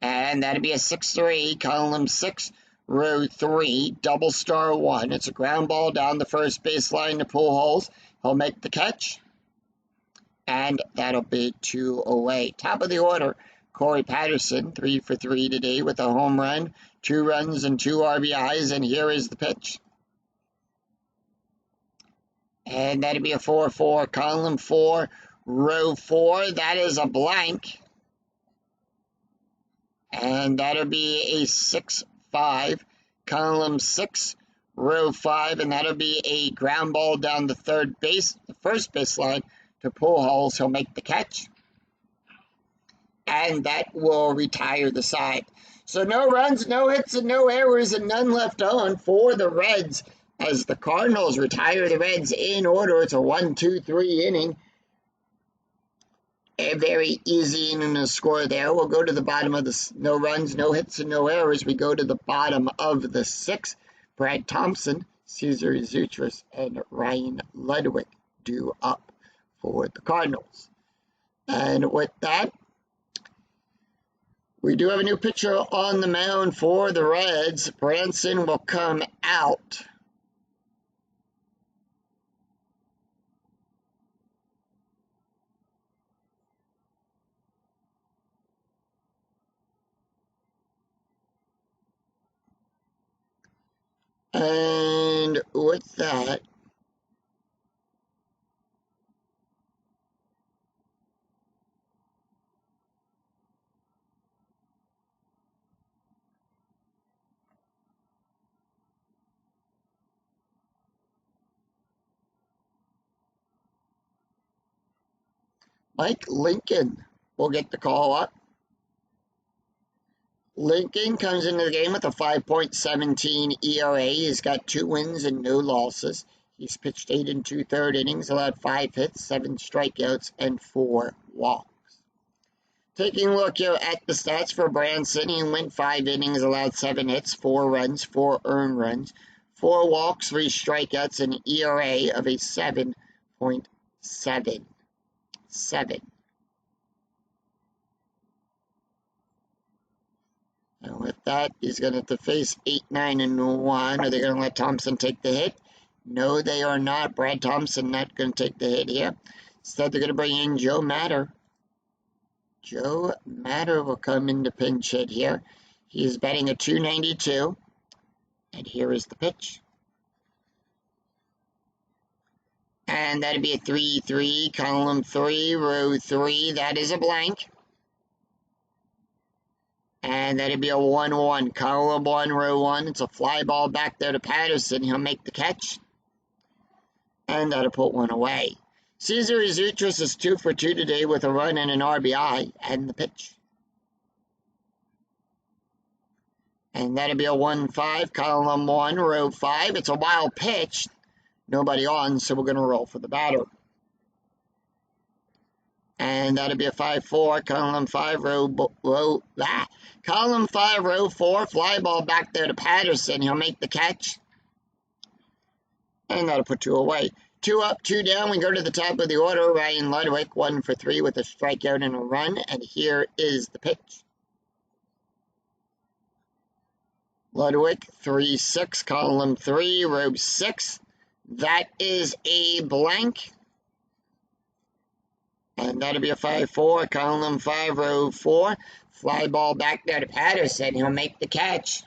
And that'll be a 6-3, column 6, row 3, double star 1. It's a ground ball down the first baseline to Pujols. He'll make the catch. And that'll be 2 away. Top of the order, Corey Patterson, 3 for 3 today with a home run, 2 runs, and 2 RBIs. And here is the pitch. And that'll be a 4-4, column 4, row 4. That is a blank. And that'll be a 6-5, column 6, row 5. And that'll be a ground ball down the first baseline to Pujols. He'll make the catch. And that will retire the side. So no runs, no hits, and no errors, and none left on for the Reds as the Cardinals retire the Reds in order. It's a 1-2-3 inning. A very easy inning to score there. We'll go to the bottom of the no runs, no hits, and no errors. We go to the bottom of the 6th. Brad Thompson, Cesar Zutris, and Ryan Ludwig due up for the Cardinals. And with that, we do have a new pitcher on the mound for the Reds. Branson will come out. And with that, Mike Lincoln will get the call up. Lincoln comes into the game with a 5.17 ERA. He's got 2 wins and no losses. He's pitched 8 and 2/3 innings, allowed 5 hits, 7 strikeouts, and 4 walks. Taking a look here at the stats for Branson, he went 5 innings, allowed 7 hits, 4 runs, 4 earned runs, 4 walks, 3 strikeouts, and an ERA of a 7.77. And with that, he's going to have to face 8, 9, and 1. Are they going to let Thompson take the hit? No, they are not. Brad Thompson not going to take the hit here. Instead, they're going to bring in Joe Matter. Joe Matter will come in to pinch hit here. He is batting a .292. And here is the pitch. And that'd be a 3-3, column 3, row 3. That is a blank. And that'd be a 1-1, column 1, row 1. It's a fly ball back there to Patterson. He'll make the catch. And that'll put one away. Cesar Izutris is 2 for 2 today with a run and an RBI. And the pitch. And that'll be a 1-5, column 1, row 5. It's a wild pitch. Nobody on, so we're going to roll for the batter. And that'll be a 5-4, column 5, column 5, row 4, fly ball back there to Patterson. He'll make the catch. And that'll put 2 away. 2 up, 2 down. We go to the top of the order. Ryan Ludwig, 1 for 3 with a strikeout and a run. And here is the pitch. Ludwig, 3-6, column 3, row 6. That is a blank. And that'll be a 5-4, column 5, row 4. Fly ball back there to Patterson. He'll make the catch.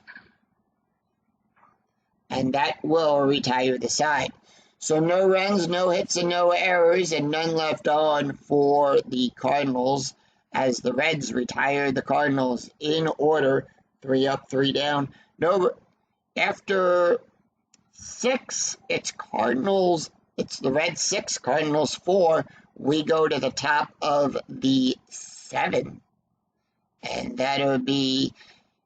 And that will retire the side. So no runs, no hits, and no errors, and none left on for the Cardinals as the Reds retire the Cardinals in order. 3 up, 3 down. No, after 6, it's Cardinals. It's the Reds 6, Cardinals 4. We go to the top of the 7. And that'll be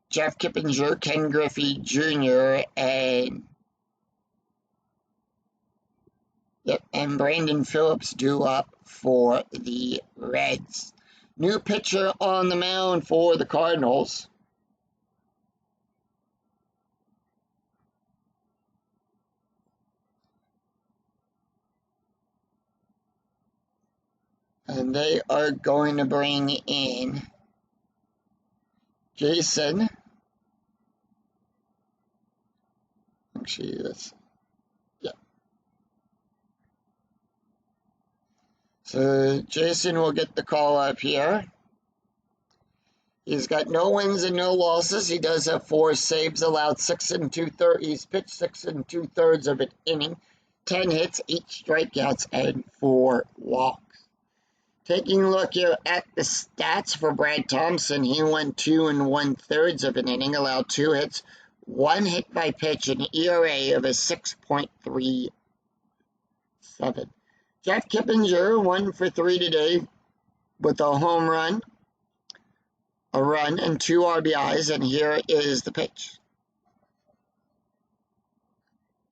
Jeff Kippinger, Ken Griffey Jr., and Brandon Phillips due up for the Reds. New pitcher on the mound for the Cardinals. And they are going to bring in Jason. Actually, So Jason will get the call up here. He's got no wins and no losses. He does have 4 saves, allowed 6 and 2/3. He's pitched 6 and 2/3 of an inning, 10 hits, 8 strikeouts, and 4 walks. Taking a look here at the stats for Brad Thompson, he went 2 1/3 of an inning, allowed 2 hits, 1 hit by pitch, and an ERA of a 6.37. Jeff Kippinger, 1 for 3 today with a home run, a run, and 2 RBIs, and here is the pitch.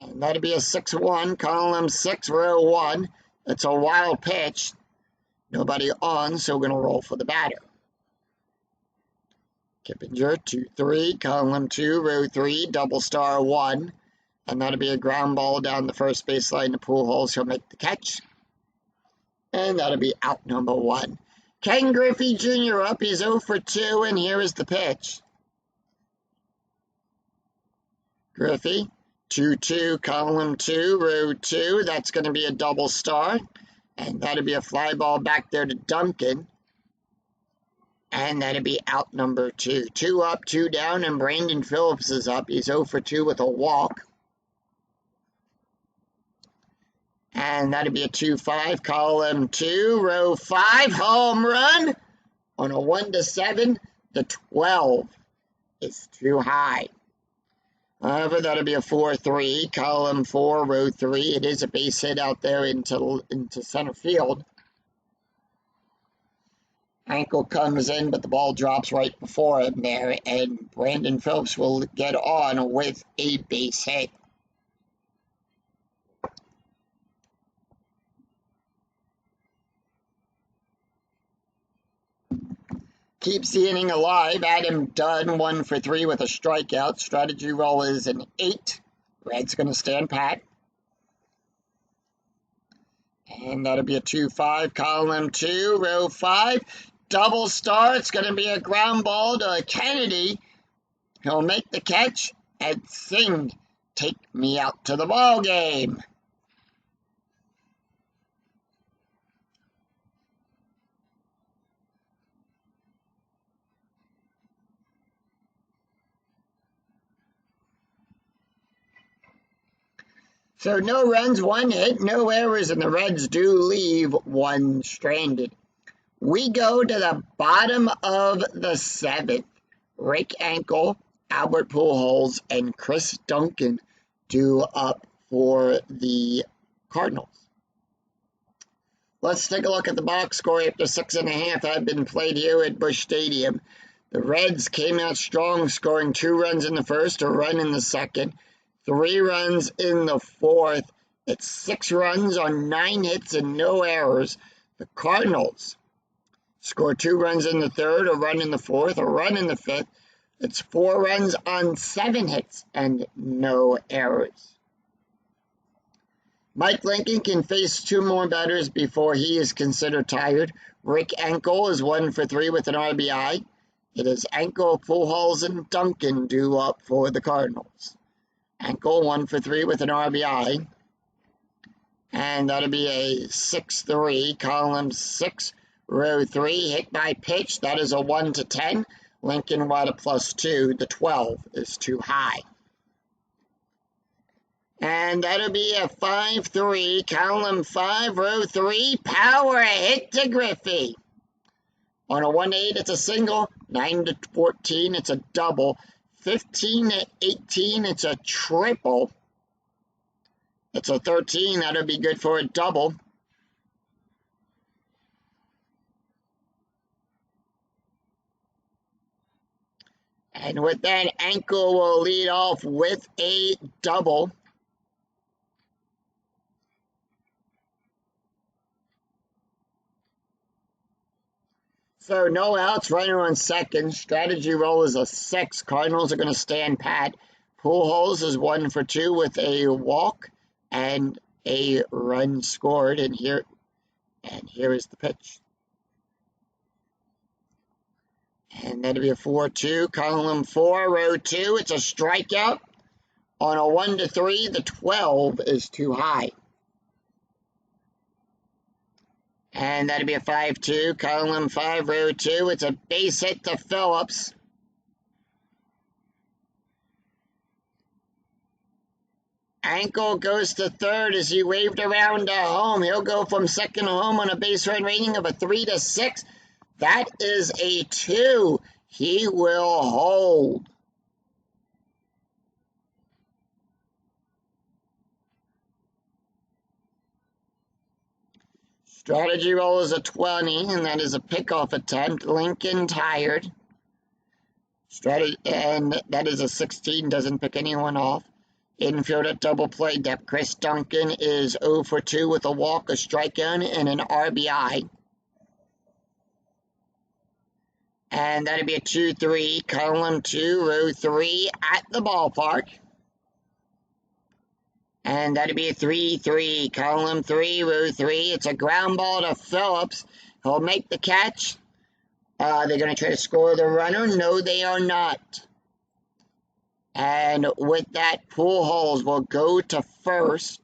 And that'll be a 6-1, column 6, row 1. It's a wild pitch. Nobody on, so we're going to roll for the batter. Kippinger, 2-3, column 2, row 3, double star 1. And that'll be a ground ball down the first baseline to Pujols. He'll make the catch. And that'll be out number 1. Ken Griffey Jr. up. He's 0 for 2, and here is the pitch. Griffey, 2-2, column 2, row 2. That's going to be a double star. And that'll be a fly ball back there to Duncan. And that'll be out number 2. 2 up, 2 down, and Brandon Phillips is up. He's 0 for 2 with a walk. And that'd be a 2-5, column 2, row 5, home run. On a 1-7, the 12 is too high. However, that'll be a 4-3, column 4, row 3. It is a base hit out there into center field. Ankle comes in, but the ball drops right before him there, and Brandon Phillips will get on with a base hit. Keeps the inning alive. Adam Dunn, 1 for 3 with a strikeout. Strategy roll is an 8. Red's going to stand pat. And that'll be a 2-5, column 2, row 5. Double star. It's going to be a ground ball to Kennedy. He'll make the catch and sing, "Take Me Out to the Ball Game." So no runs, 1 hit, no errors, and the Reds do leave 1 stranded. We go to the bottom of the 7th. Rick Ankle, Albert Pujols, and Chris Duncan due up for the Cardinals. Let's take a look at the box score after 6.5 had been played here at Busch Stadium. The Reds came out strong, scoring 2 runs in the first, a run in the second, 3 runs in the fourth. It's 6 runs on 9 hits and no errors. The Cardinals scored 2 runs in the third, a run in the fourth, a run in the fifth. It's 4 runs on 7 hits and no errors. Mike Lincoln can face 2 more batters before he is considered tired. Rick Ankle is 1 for 3 with an RBI. It is Ankle, Pujols, and Duncan due up for the Cardinals. Ankle, 1 for 3 with an RBI. And that'll be a 6-3, column 6, row 3, hit by pitch. That is a 1-10. Lincoln White a +2. The 12 is too high. And that'll be a 5-3, column 5, row 3, power hit to Griffey. On a 1-8, it's a single. 9-14, it's a double. 15-18, it's a triple. It's a 13, that'll be good for a double. And with that, Ankle will lead off with a double. So no outs, runner on second. Strategy roll is a 6. Cardinals are going to stand pat. Pujols is 1 for 2 with a walk and a run scored. And here is the pitch. And that'll be a 4-2, column 4, row 2. It's a strikeout. On a 1-3, the 12 is too high. And that'll be a 5-2, column 5, row 2. It's a base hit to Phillips. Ankle goes to third as he waved around to home. He'll go from second to home on a base run rating of a 3-6. That is a 2. He will hold. Strategy roll is a 20, and that is a pickoff attempt. Lincoln tired. And that is a 16, doesn't pick anyone off. Infield at double play depth. Chris Duncan is 0 for 2 with a walk, a strikeout, and an RBI. And that'll be a 2-3, column 2, row 3 at the ballpark. And that'll be a 3-3, column 3, row 3. It's a ground ball to Phillips. He'll make the catch. They're going to try to score the runner. No, they are not. And with that, Pujols will go to first.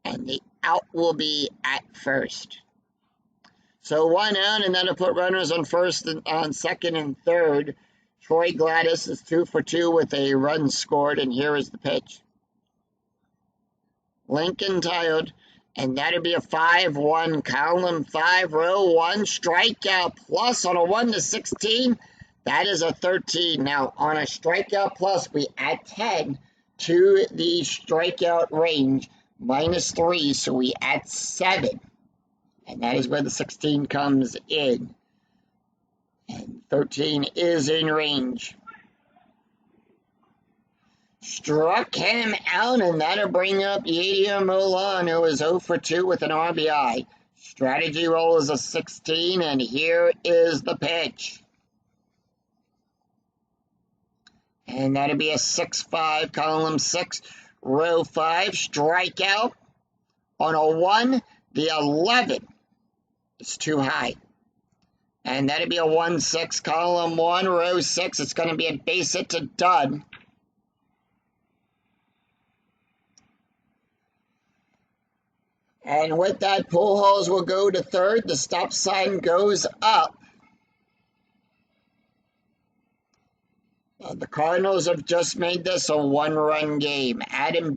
And the out will be at first. So 1 out, and that'll put runners on first and on second and third. Troy Gladys is 2 for 2 with a run scored, and here is the pitch. Lincoln tired, and that'd be a 5-1, column 5, row 1, strikeout plus on a 1 to 16. That is a 13. Now, on a strikeout plus, we add 10 to the strikeout range, -3, so we add 7. And that is where the 16 comes in. And 13 is in range. Struck him out, and that'll bring up Yadier Molan, who is 0 for 2 with an RBI. Strategy roll is a 16, and here is the pitch. And that'll be a 6-5, column 6, row 5, strikeout. On a 1, the 11 is too high. And that'll be a 1-6, column 1, row 6. It's going to be a base hit to dud. And with that, Pujols will go to third. The stop sign goes up. The Cardinals have just made this a 1-run game. Adam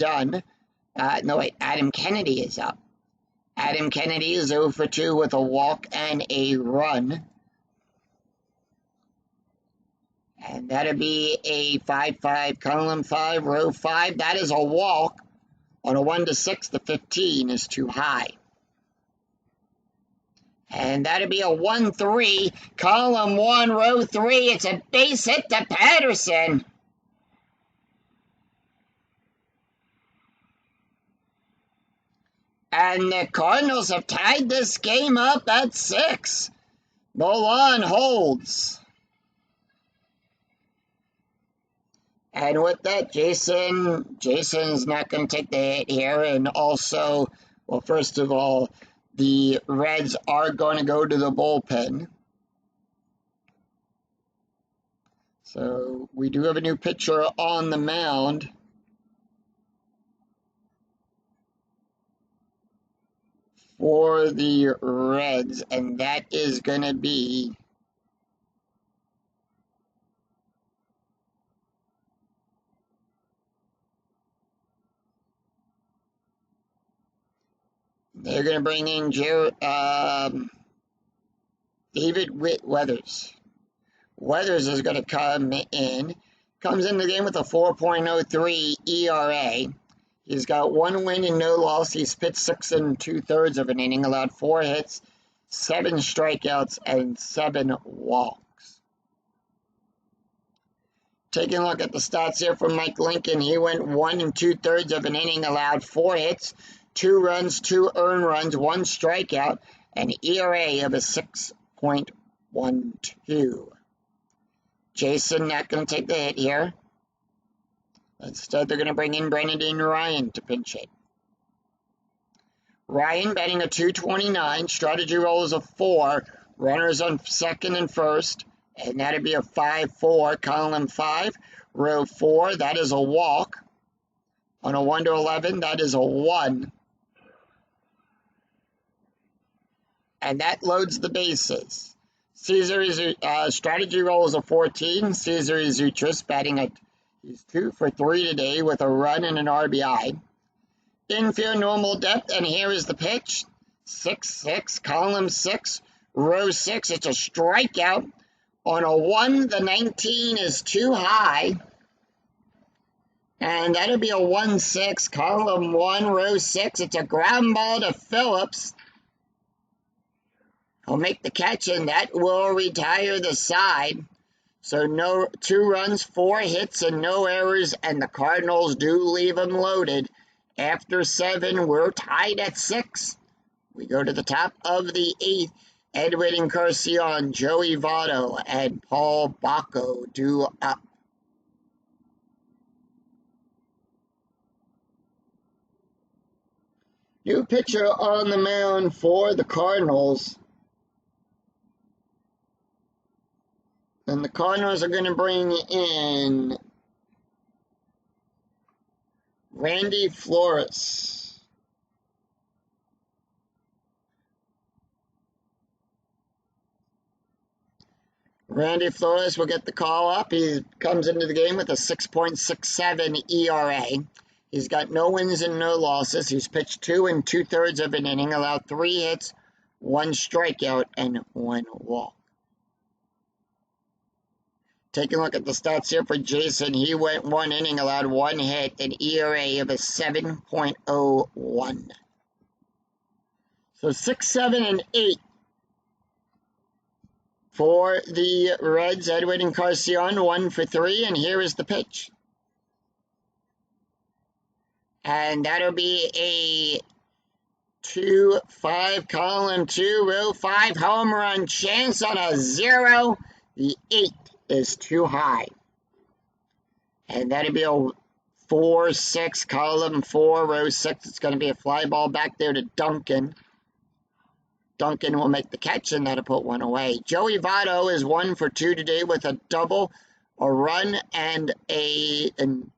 Kennedy is up. Adam Kennedy is 0 for 2 with a walk and a run. And that'll be a 5-5, column 5, row 5. That is a walk. On a 1 to 6, the 15 is too high. And that'll be a 1-3, column 1, row 3. It's a base hit to Patterson. And the Cardinals have tied this game up at 6. Molan holds. And with that, Jason's not going to take the hit here. And also, well, first of all, the Reds are going to go to the bullpen. So we do have a new pitcher on the mound. For the Reds, and that is going to be they're going to bring in David Weathers. Weathers is going to come in. Comes in the game with a 4.03 ERA. He's got 1 win and no loss. He's pitched 6 2/3 of an inning, allowed 4 hits, 7 strikeouts, and 7 walks. Taking a look at the stats here from Mike Lincoln, he went 1 2/3 of an inning, allowed 4 hits, 2 runs, 2 earned runs, 1 strikeout, and ERA of a 6.12. Jason not going to take the hit here. Instead, they're going to bring in Brendan Ryan to pinch hit. Ryan batting a .229. Strategy roll is a 4. Runners on second and first. And that'll be a 5-4, column 5. Row 4, that is a walk. On a 1 to 11, that is a 1. And that loads the bases. Strategy roll is a 14. Cesar Izutris batting at He's 2 for 3 today with a run and an RBI. Infield normal depth, and here is the pitch. 6-6, column 6, row 6. It's a strikeout. On a 1, the 19 is too high. And that'll be a 1-6, column 1, row 6. It's a ground ball to Phillips. He'll make the catch, and that will retire the side. So 2 runs, 4 hits, and no errors, and the Cardinals do leave them loaded. After 7, we're tied at 6. We go to the top of the 8th. Edwin Encarnacion, Joey Votto, and Paul Bacco due up. New pitcher on the mound for the Cardinals. And the Cardinals are going to bring in Randy Flores. Randy Flores will get the call up. He comes into the game with a 6.67 ERA. He's got no wins and no losses. He's pitched 2 2/3 of an inning, allowed 3 hits, 1 strikeout, and 1 walk. Taking a look at the stats here for Jason, he went 1 inning, allowed 1 hit, an ERA of a 7.01. So 6, 7, and 8 for the Reds. Edwin Encarnacion, 1 for 3, and here is the pitch. And that'll be a 2-5, column 2, row 5, home run chance on a 0. The 8 is too high. And that'll be a 4-6, column 4, row 6. It's going to be a fly ball back there to Duncan. Duncan will make the catch, and that'll put 1 away. Joey Votto is 1 for 2 today with a double, a run, and a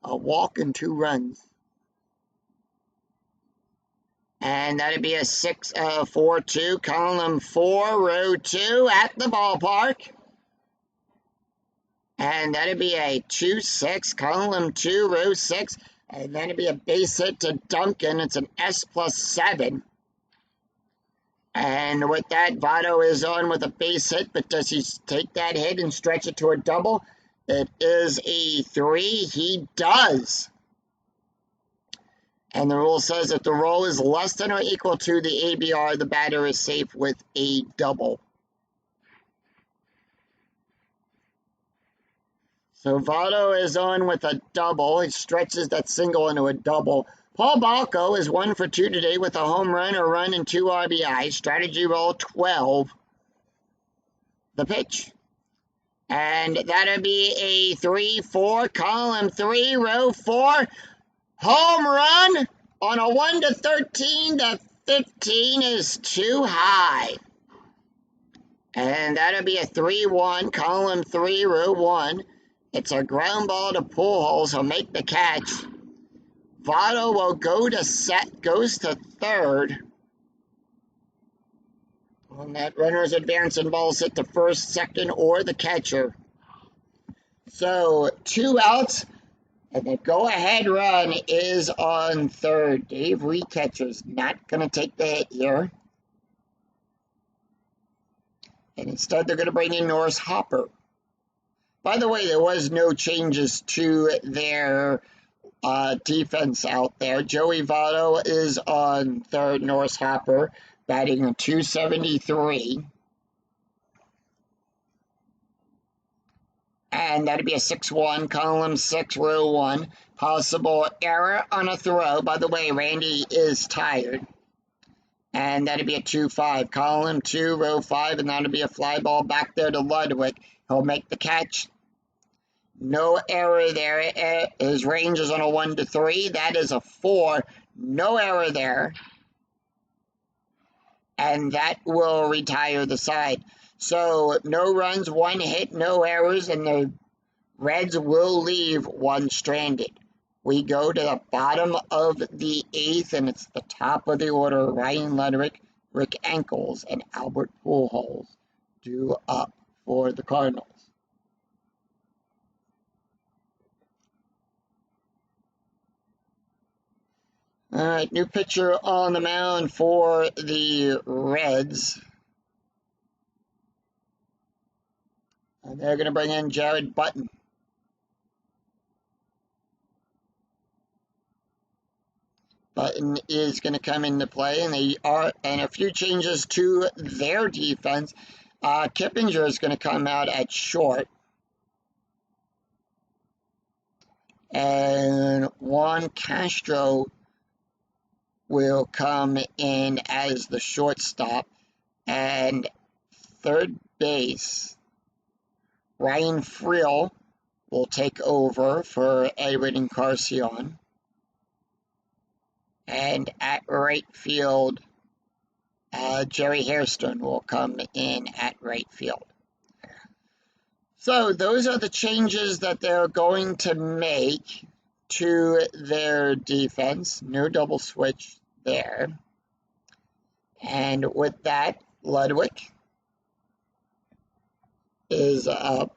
walk and 2 runs. And that'd be a 4-2, column 4, row 2 at the ballpark. And that'd be a 2-6, column 2, row 6. And that'd be a base hit to Duncan. It's an S+7. And with that, Votto is on with a base hit, but does he take that hit and stretch it to a double? It is a 3. He does. And the rule says if the roll is less than or equal to the ABR, the batter is safe with a double. So Votto is on with a double. He stretches that single into a double. Paul Balco is 1 for 2 today with a home run, a run, and 2 RBI. Strategy roll 12. The pitch. And that'll be a 3-4, column 3, row 4. Home run on a 1-13. The 15 is too high. And that'll be a 3-1, column 3, row 1. It's a ground ball to Pujols. He'll make the catch. Votto will go to goes to third. On that runner's advance and balls hit to first, second, or the catcher. So 2 outs. And the go-ahead run is on third. Dave Reed catcher's not going to take the hit here. And instead, they're going to bring in Norris Hopper. By the way, there was no changes to their defense out there. Joey Votto is on third. Norris Hopper batting a .273. And that'd be a 6-1, column 6, row 1. Possible error on a throw. By the way, Randy is tired. And that'd be a 2-5, column 2, row 5. And that'd be a fly ball back there to Ludwig. He'll make the catch. No error there. His range is on a 1-3. That is a 4. No error there. And that will retire the side. So, no runs, 1 hit, no errors, and the Reds will leave 1 stranded. We go to the bottom of the 8th, and it's the top of the order. Ryan Ludwig, Rick Ankles, and Albert Pujols due up for the Cardinals. All right, new pitcher on the mound for the Reds. And they're going to bring in Jared Button. Button is going to come into play, and a few changes to their defense. Kippinger is going to come out at short. And Juan Castro will come in as the shortstop. And third base, Ryan Friel will take over for Edwin Encarnacion. And at right field, Jerry Hairston will come in at right field. So those are the changes that they're going to make to their defense. No double switch there. And with that, Ludwig is up.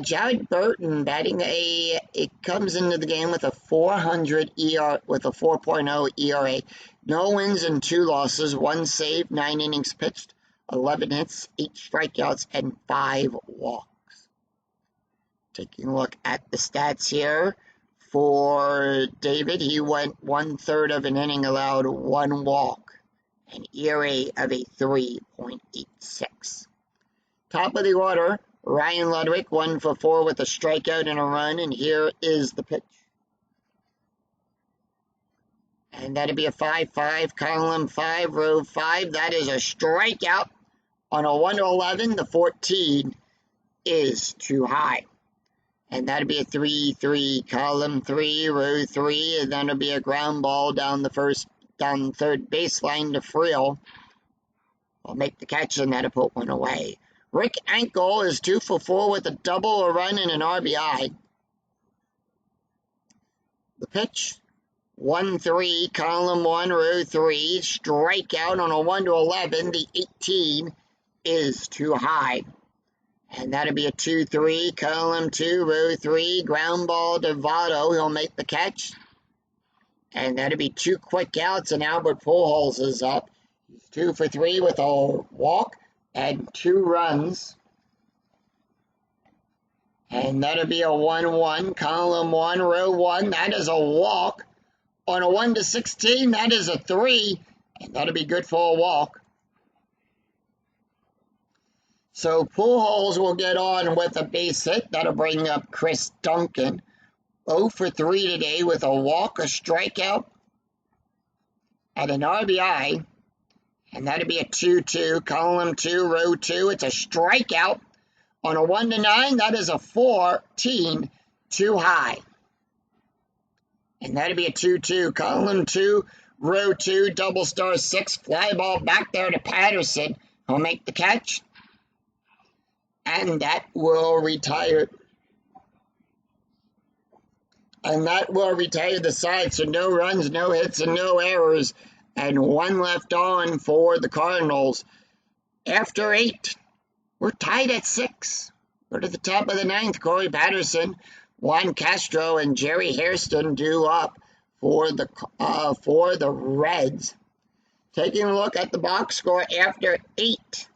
Jared Burton batting it comes into the game with a 400 ER with a 4.0 ERA. No wins and 2 losses, 1 save, 9 innings pitched, 11 hits, 8 strikeouts, and 5 walks. Taking a look at the stats here for David, he went 1/3 of an inning, allowed 1 walk, an ERA of a 3.86. Top of the order, Ryan Ludwig, 1 for 4 with a strikeout and a run, and here is the pitch. And that'll be a 5-5, column 5, row 5. That is a strikeout. On a 1-11, the 14 is too high. And that'll be a 3-3, column 3, row 3, and that'll be a ground ball down the third baseline to Friel. I'll make the catch, and that'll put one away. Rick Ankel is 2 for 4 with a double, a run, and an RBI. The pitch, 1-3, column 1, row 3, strikeout. On a 1-11, the 18 is too high. And that'll be a 2-3, column 2, row 3, ground ball to Votto. He'll make the catch. And that'll be 2 quick outs, and Albert Pujols is up. He's 2 for 3 with a walk and 2 runs. And that'll be a 1-1, column 1, row 1. That is a walk. On a 1-16, that is a 3. And that'll be good for a walk. So Pujols will get on with a base hit. That'll bring up Chris Duncan. 0 for 3 today with a walk, a strikeout, and an RBI. And that'll be a 2-2, column 2, row 2. It's a strikeout. On a 1-9, that is a 14, too high. And that'll be a 2-2, column 2, row 2, double star 6, fly ball back there to Patterson. He'll make the catch. And that will retire. And that will retire the side. So no runs, no hits, and no errors. And 1 left on for the Cardinals. After 8, we're tied at 6. Go to the top of the 9th. Corey Patterson, Juan Castro, and Jerry Hairston due up for the Reds. Taking a look at the box score after 8.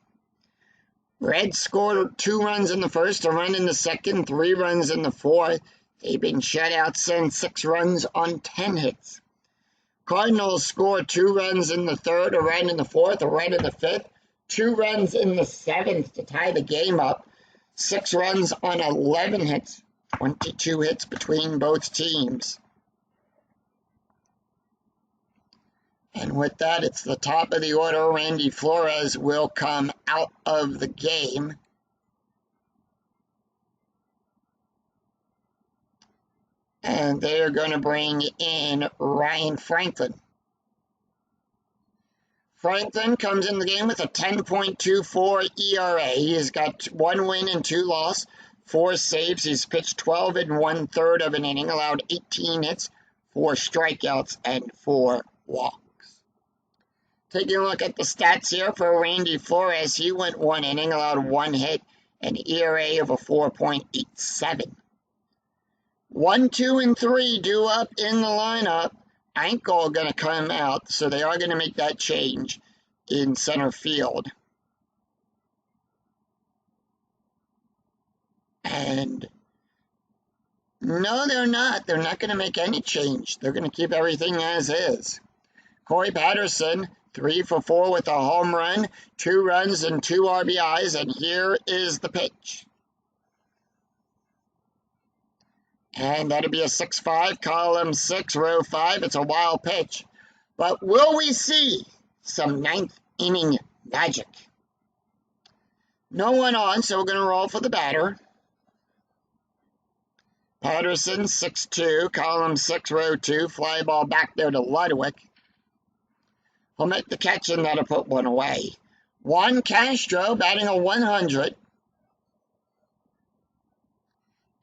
Reds scored 2 runs in the first, a run in the second, 3 runs in the fourth. They've been shut out since, 6 runs on 10 hits. Cardinals scored 2 runs in the third, a run in the fourth, a run in the fifth, 2 runs in the seventh to tie the game up. 6 runs on 11 hits, 22 hits between both teams. And with that, it's the top of the order. Randy Flores will come out of the game. And they're going to bring in Ryan Franklin. Franklin comes in the game with a 10.24 ERA. He has got 1 win and 2 losses, 4 saves. He's pitched 12 1/3 of an inning, allowed 18 hits, 4 strikeouts, and 4 walks. Taking a look at the stats here for Randy Flores, he went 1 inning, allowed 1 hit, an ERA of a 4.87. 1, 2, and 3 due up in the lineup. Ankel going to come out, so they are going to make that change in center field. And no, they're not. They're not going to make any change. They're going to keep everything as is. Corey Patterson, 3 for 4 with a home run, 2 runs and 2 RBIs, and here is the pitch. And that'll be a 6-5, column 6, row 5. It's a wild pitch. But will we see some 9th inning magic? No one on, so we're going to roll for the batter. Patterson, 6-2, column 6, row 2. Fly ball back there to Ludwig. He'll make the catch, and that'll put one away. Juan Castro batting a 100.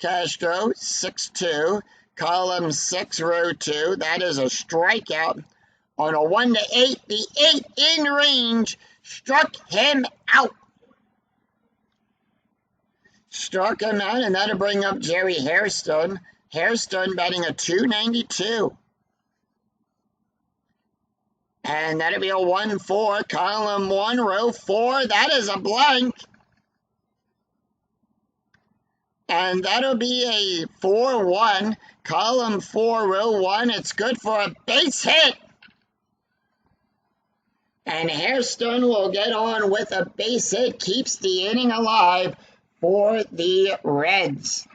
Castro, 6-2, column 6, row 2. That is a strikeout. On a 1-8, the 8 in range struck him out. Struck him out, and that'll bring up Jerry Hairston. Hairston batting a .292. And that'll be a 1-4, column 1, row 4. That is a blank. And that'll be a 4-1, column 4, row 1. It's good for a base hit. And Hairston will get on with a base hit, keeps the inning alive for the Reds.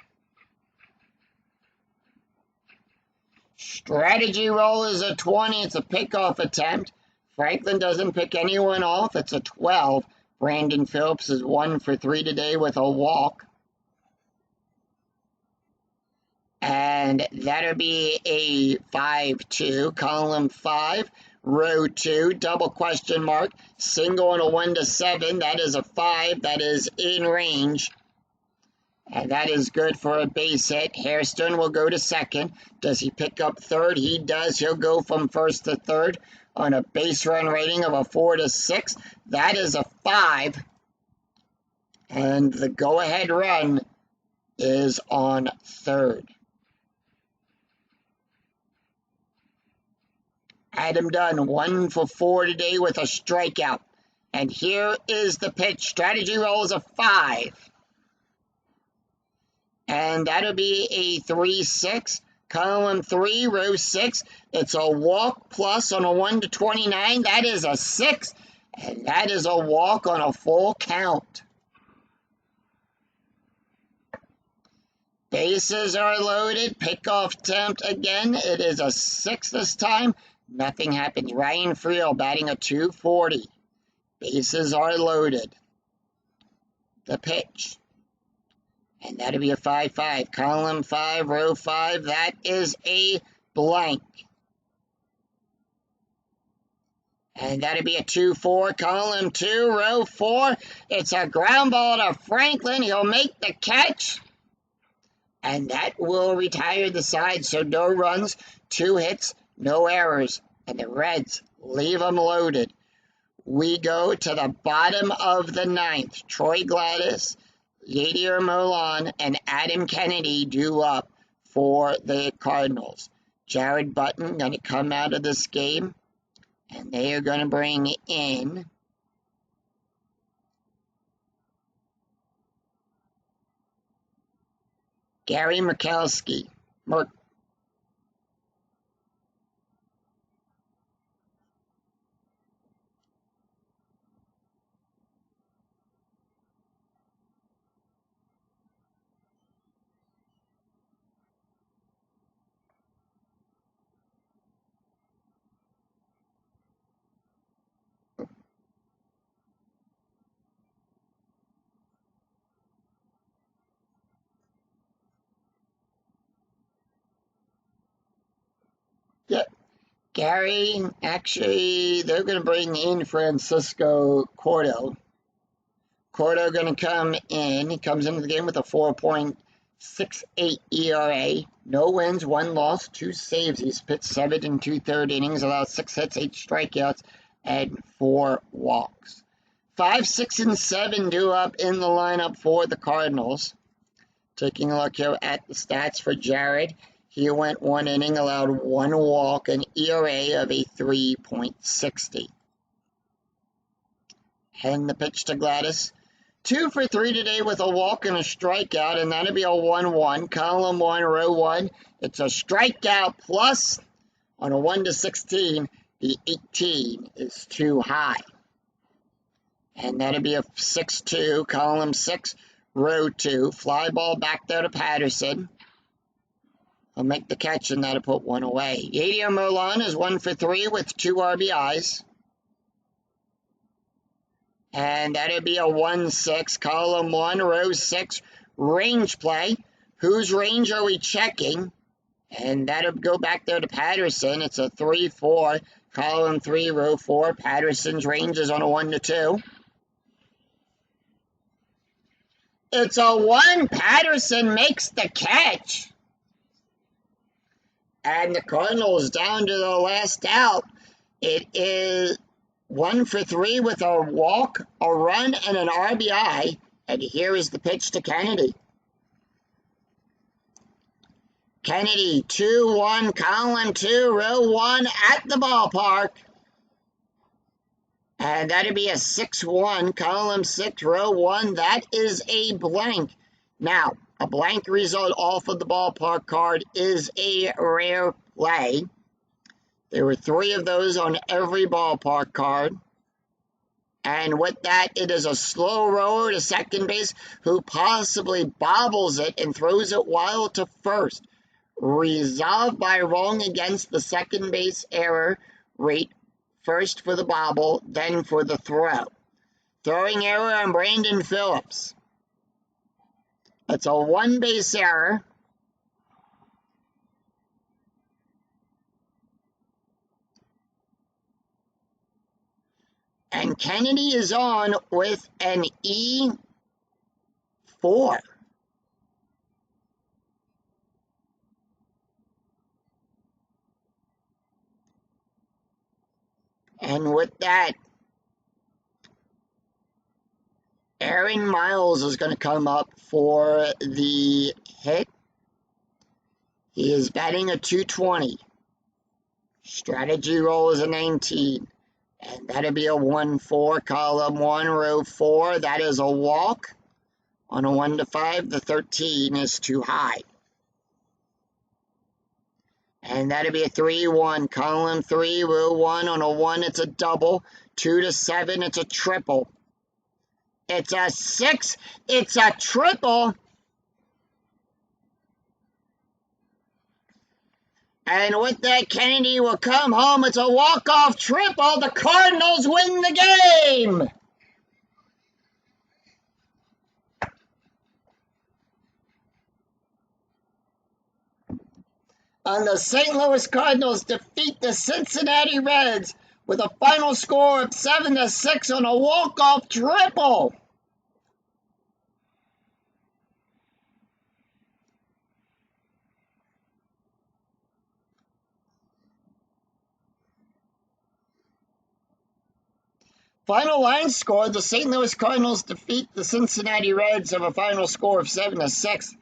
Strategy roll is a 20. It's a pickoff attempt. Franklin doesn't pick anyone off. It's a 12. Brandon Phillips is 1 for 3 today with a walk. And that'll be a 5-2, column 5, row 2, double question mark, single and a 1-7. That is a 5. That is in range. And that is good for a base hit. Hairston will go to second. Does he pick up third? He does. He'll go from first to third on a base run rating of a 4-6. That is a 5. And the go-ahead run is on third. Adam Dunn, 1 for 4 today with a strikeout. And here is the pitch. Strategy roll is a 5. And that'll be a 3-6, column 3, row 6. It's a walk plus on a 1-29. That is a 6. And that is a walk on a full count. Bases are loaded. Pickoff attempt again. It is a 6 this time. Nothing happens. Ryan Friel batting a .240. Bases are loaded. The pitch. And that'll be a 5-5. Column 5, row 5. That is a blank. And that'll be a 2-4. Column 2, row 4. It's a ground ball to Franklin. He'll make the catch. And that will retire the side. So no runs, 2 hits, no errors. And the Reds leave them loaded. We go to the bottom of the 9th. Troy Gladys, Yadier Molon, and Adam Kennedy due up for the Cardinals. Jared Button going to come out of this game, and they are going to bring in Gary Murkowski. Yeah, Gary, actually, they're going to bring in Francisco Cordo. Cordo going to come in. He comes into the game with a 4.68 ERA. No wins, 1 loss, 2 saves. He's pitched 7 2/3 innings, allowed 6 hits, 8 strikeouts, and 4 walks. 5, 6, and 7 due up in the lineup for the Cardinals. Taking a look here at the stats for Jared. He went 1 inning, allowed 1 walk, an ERA of a 3.60. And the pitch to Gladys. 2 for 3 today with a walk and a strikeout, and that'll be a 1-1. Column 1, row 1. It's a strikeout plus on a 1-16. The 18 is too high. And that'll be a 6-2. Column 6, row 2. Fly ball back there to Patterson. He'll make the catch, and that'll put 1 away. Yadier Molon is 1 for 3 with 2 RBIs. And that'll be a 1-6, column 1, row 6, range play. Whose range are we checking? And that'll go back there to Patterson. It's a 3-4, column 3, row 4. Patterson's range is on a 1-2. It's a 1. Patterson makes the catch. And the Cardinals down to the last out. It is 1 for 3 with a walk, a run, and an RBI. And here is the pitch to Kennedy. Kennedy, 2-1, column 2, row 1 at the ballpark. And that'd be a 6-1, column 6, row 1. That is a blank. Now, a blank result off of the ballpark card is a rare play. There were 3 of those on every ballpark card. And with that, it is a slow rower to second base who possibly bobbles it and throws it wild to first. Resolved by rolling against the second base error rate, first for the bobble, then for the throw. Throwing error on Brandon Phillips. It's a 1-base error. And Kennedy is on with an E-4. And with that, Aaron Miles is going to come up for the hit. He is batting a .220. Strategy roll is a 19. And that'll be a 1-4, column 1, row 4. That is a walk. On a 1 to 5, the 13 is too high. And that'll be a 3-1, column 3, row 1. On a 1, it's a double. 2 to 7, it's a triple. It's a 6, it's a triple. And with that, Kennedy will come home. It's a walk-off triple. The Cardinals win the game. And the St. Louis Cardinals defeat the Cincinnati Reds with a final score of 7-6 on a walk-off triple. Final line score, the St. Louis Cardinals defeat the Cincinnati Reds of a final score of 7-6.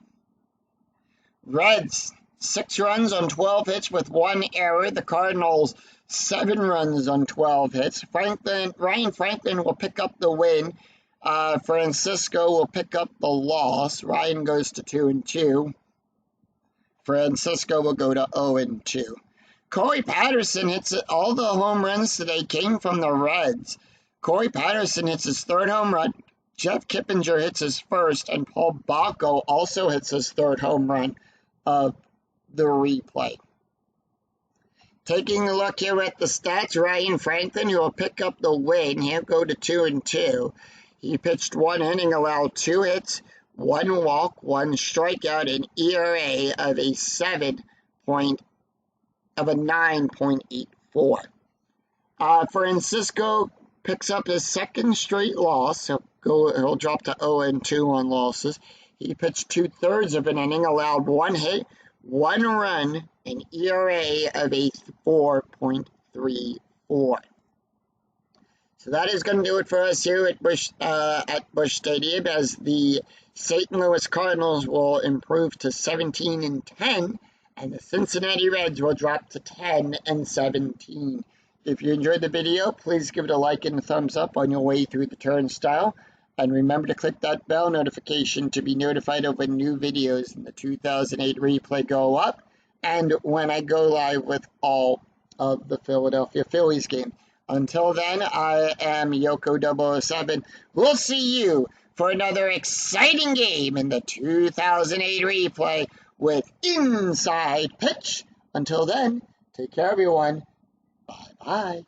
Reds, 6 runs on 12 hits with 1 error. The Cardinals, 7 runs on 12 hits. Ryan Franklin will pick up the win. Francisco will pick up the loss. Ryan goes to 2-2. Francisco will go to 0-2. Corey Patterson hits it. All the home runs today came from the Reds. Corey Patterson hits his 3rd home run. Jeff Kippinger hits his 1st, and Paul Bacco also hits his 3rd home run of the replay. Taking a look here at the stats, Ryan Franklin, who will pick up the win, he'll go to 2-2. He pitched 1 inning, allowed 2 hits, 1 walk, 1 strikeout, an ERA of a 9.84. Francisco picks up his 2nd straight loss. He'll drop to 0-2 on losses. He pitched 2/3 of an inning, allowed 1 hit, 1 run, an ERA of a 4.34. So that is going to do it for us here at Busch Stadium, as the St. Louis Cardinals will improve to 17-10, and the Cincinnati Reds will drop to 10-17. If you enjoyed the video, please give it a like and a thumbs up on your way through the turnstile. And remember to click that bell notification to be notified of when new videos in the 2008 replay go up, and when I go live with all of the Philadelphia Phillies games. Until then, I am Yoko007. We'll see you for another exciting game in the 2008 replay with Inside Pitch. Until then, take care, everyone. Bye-bye.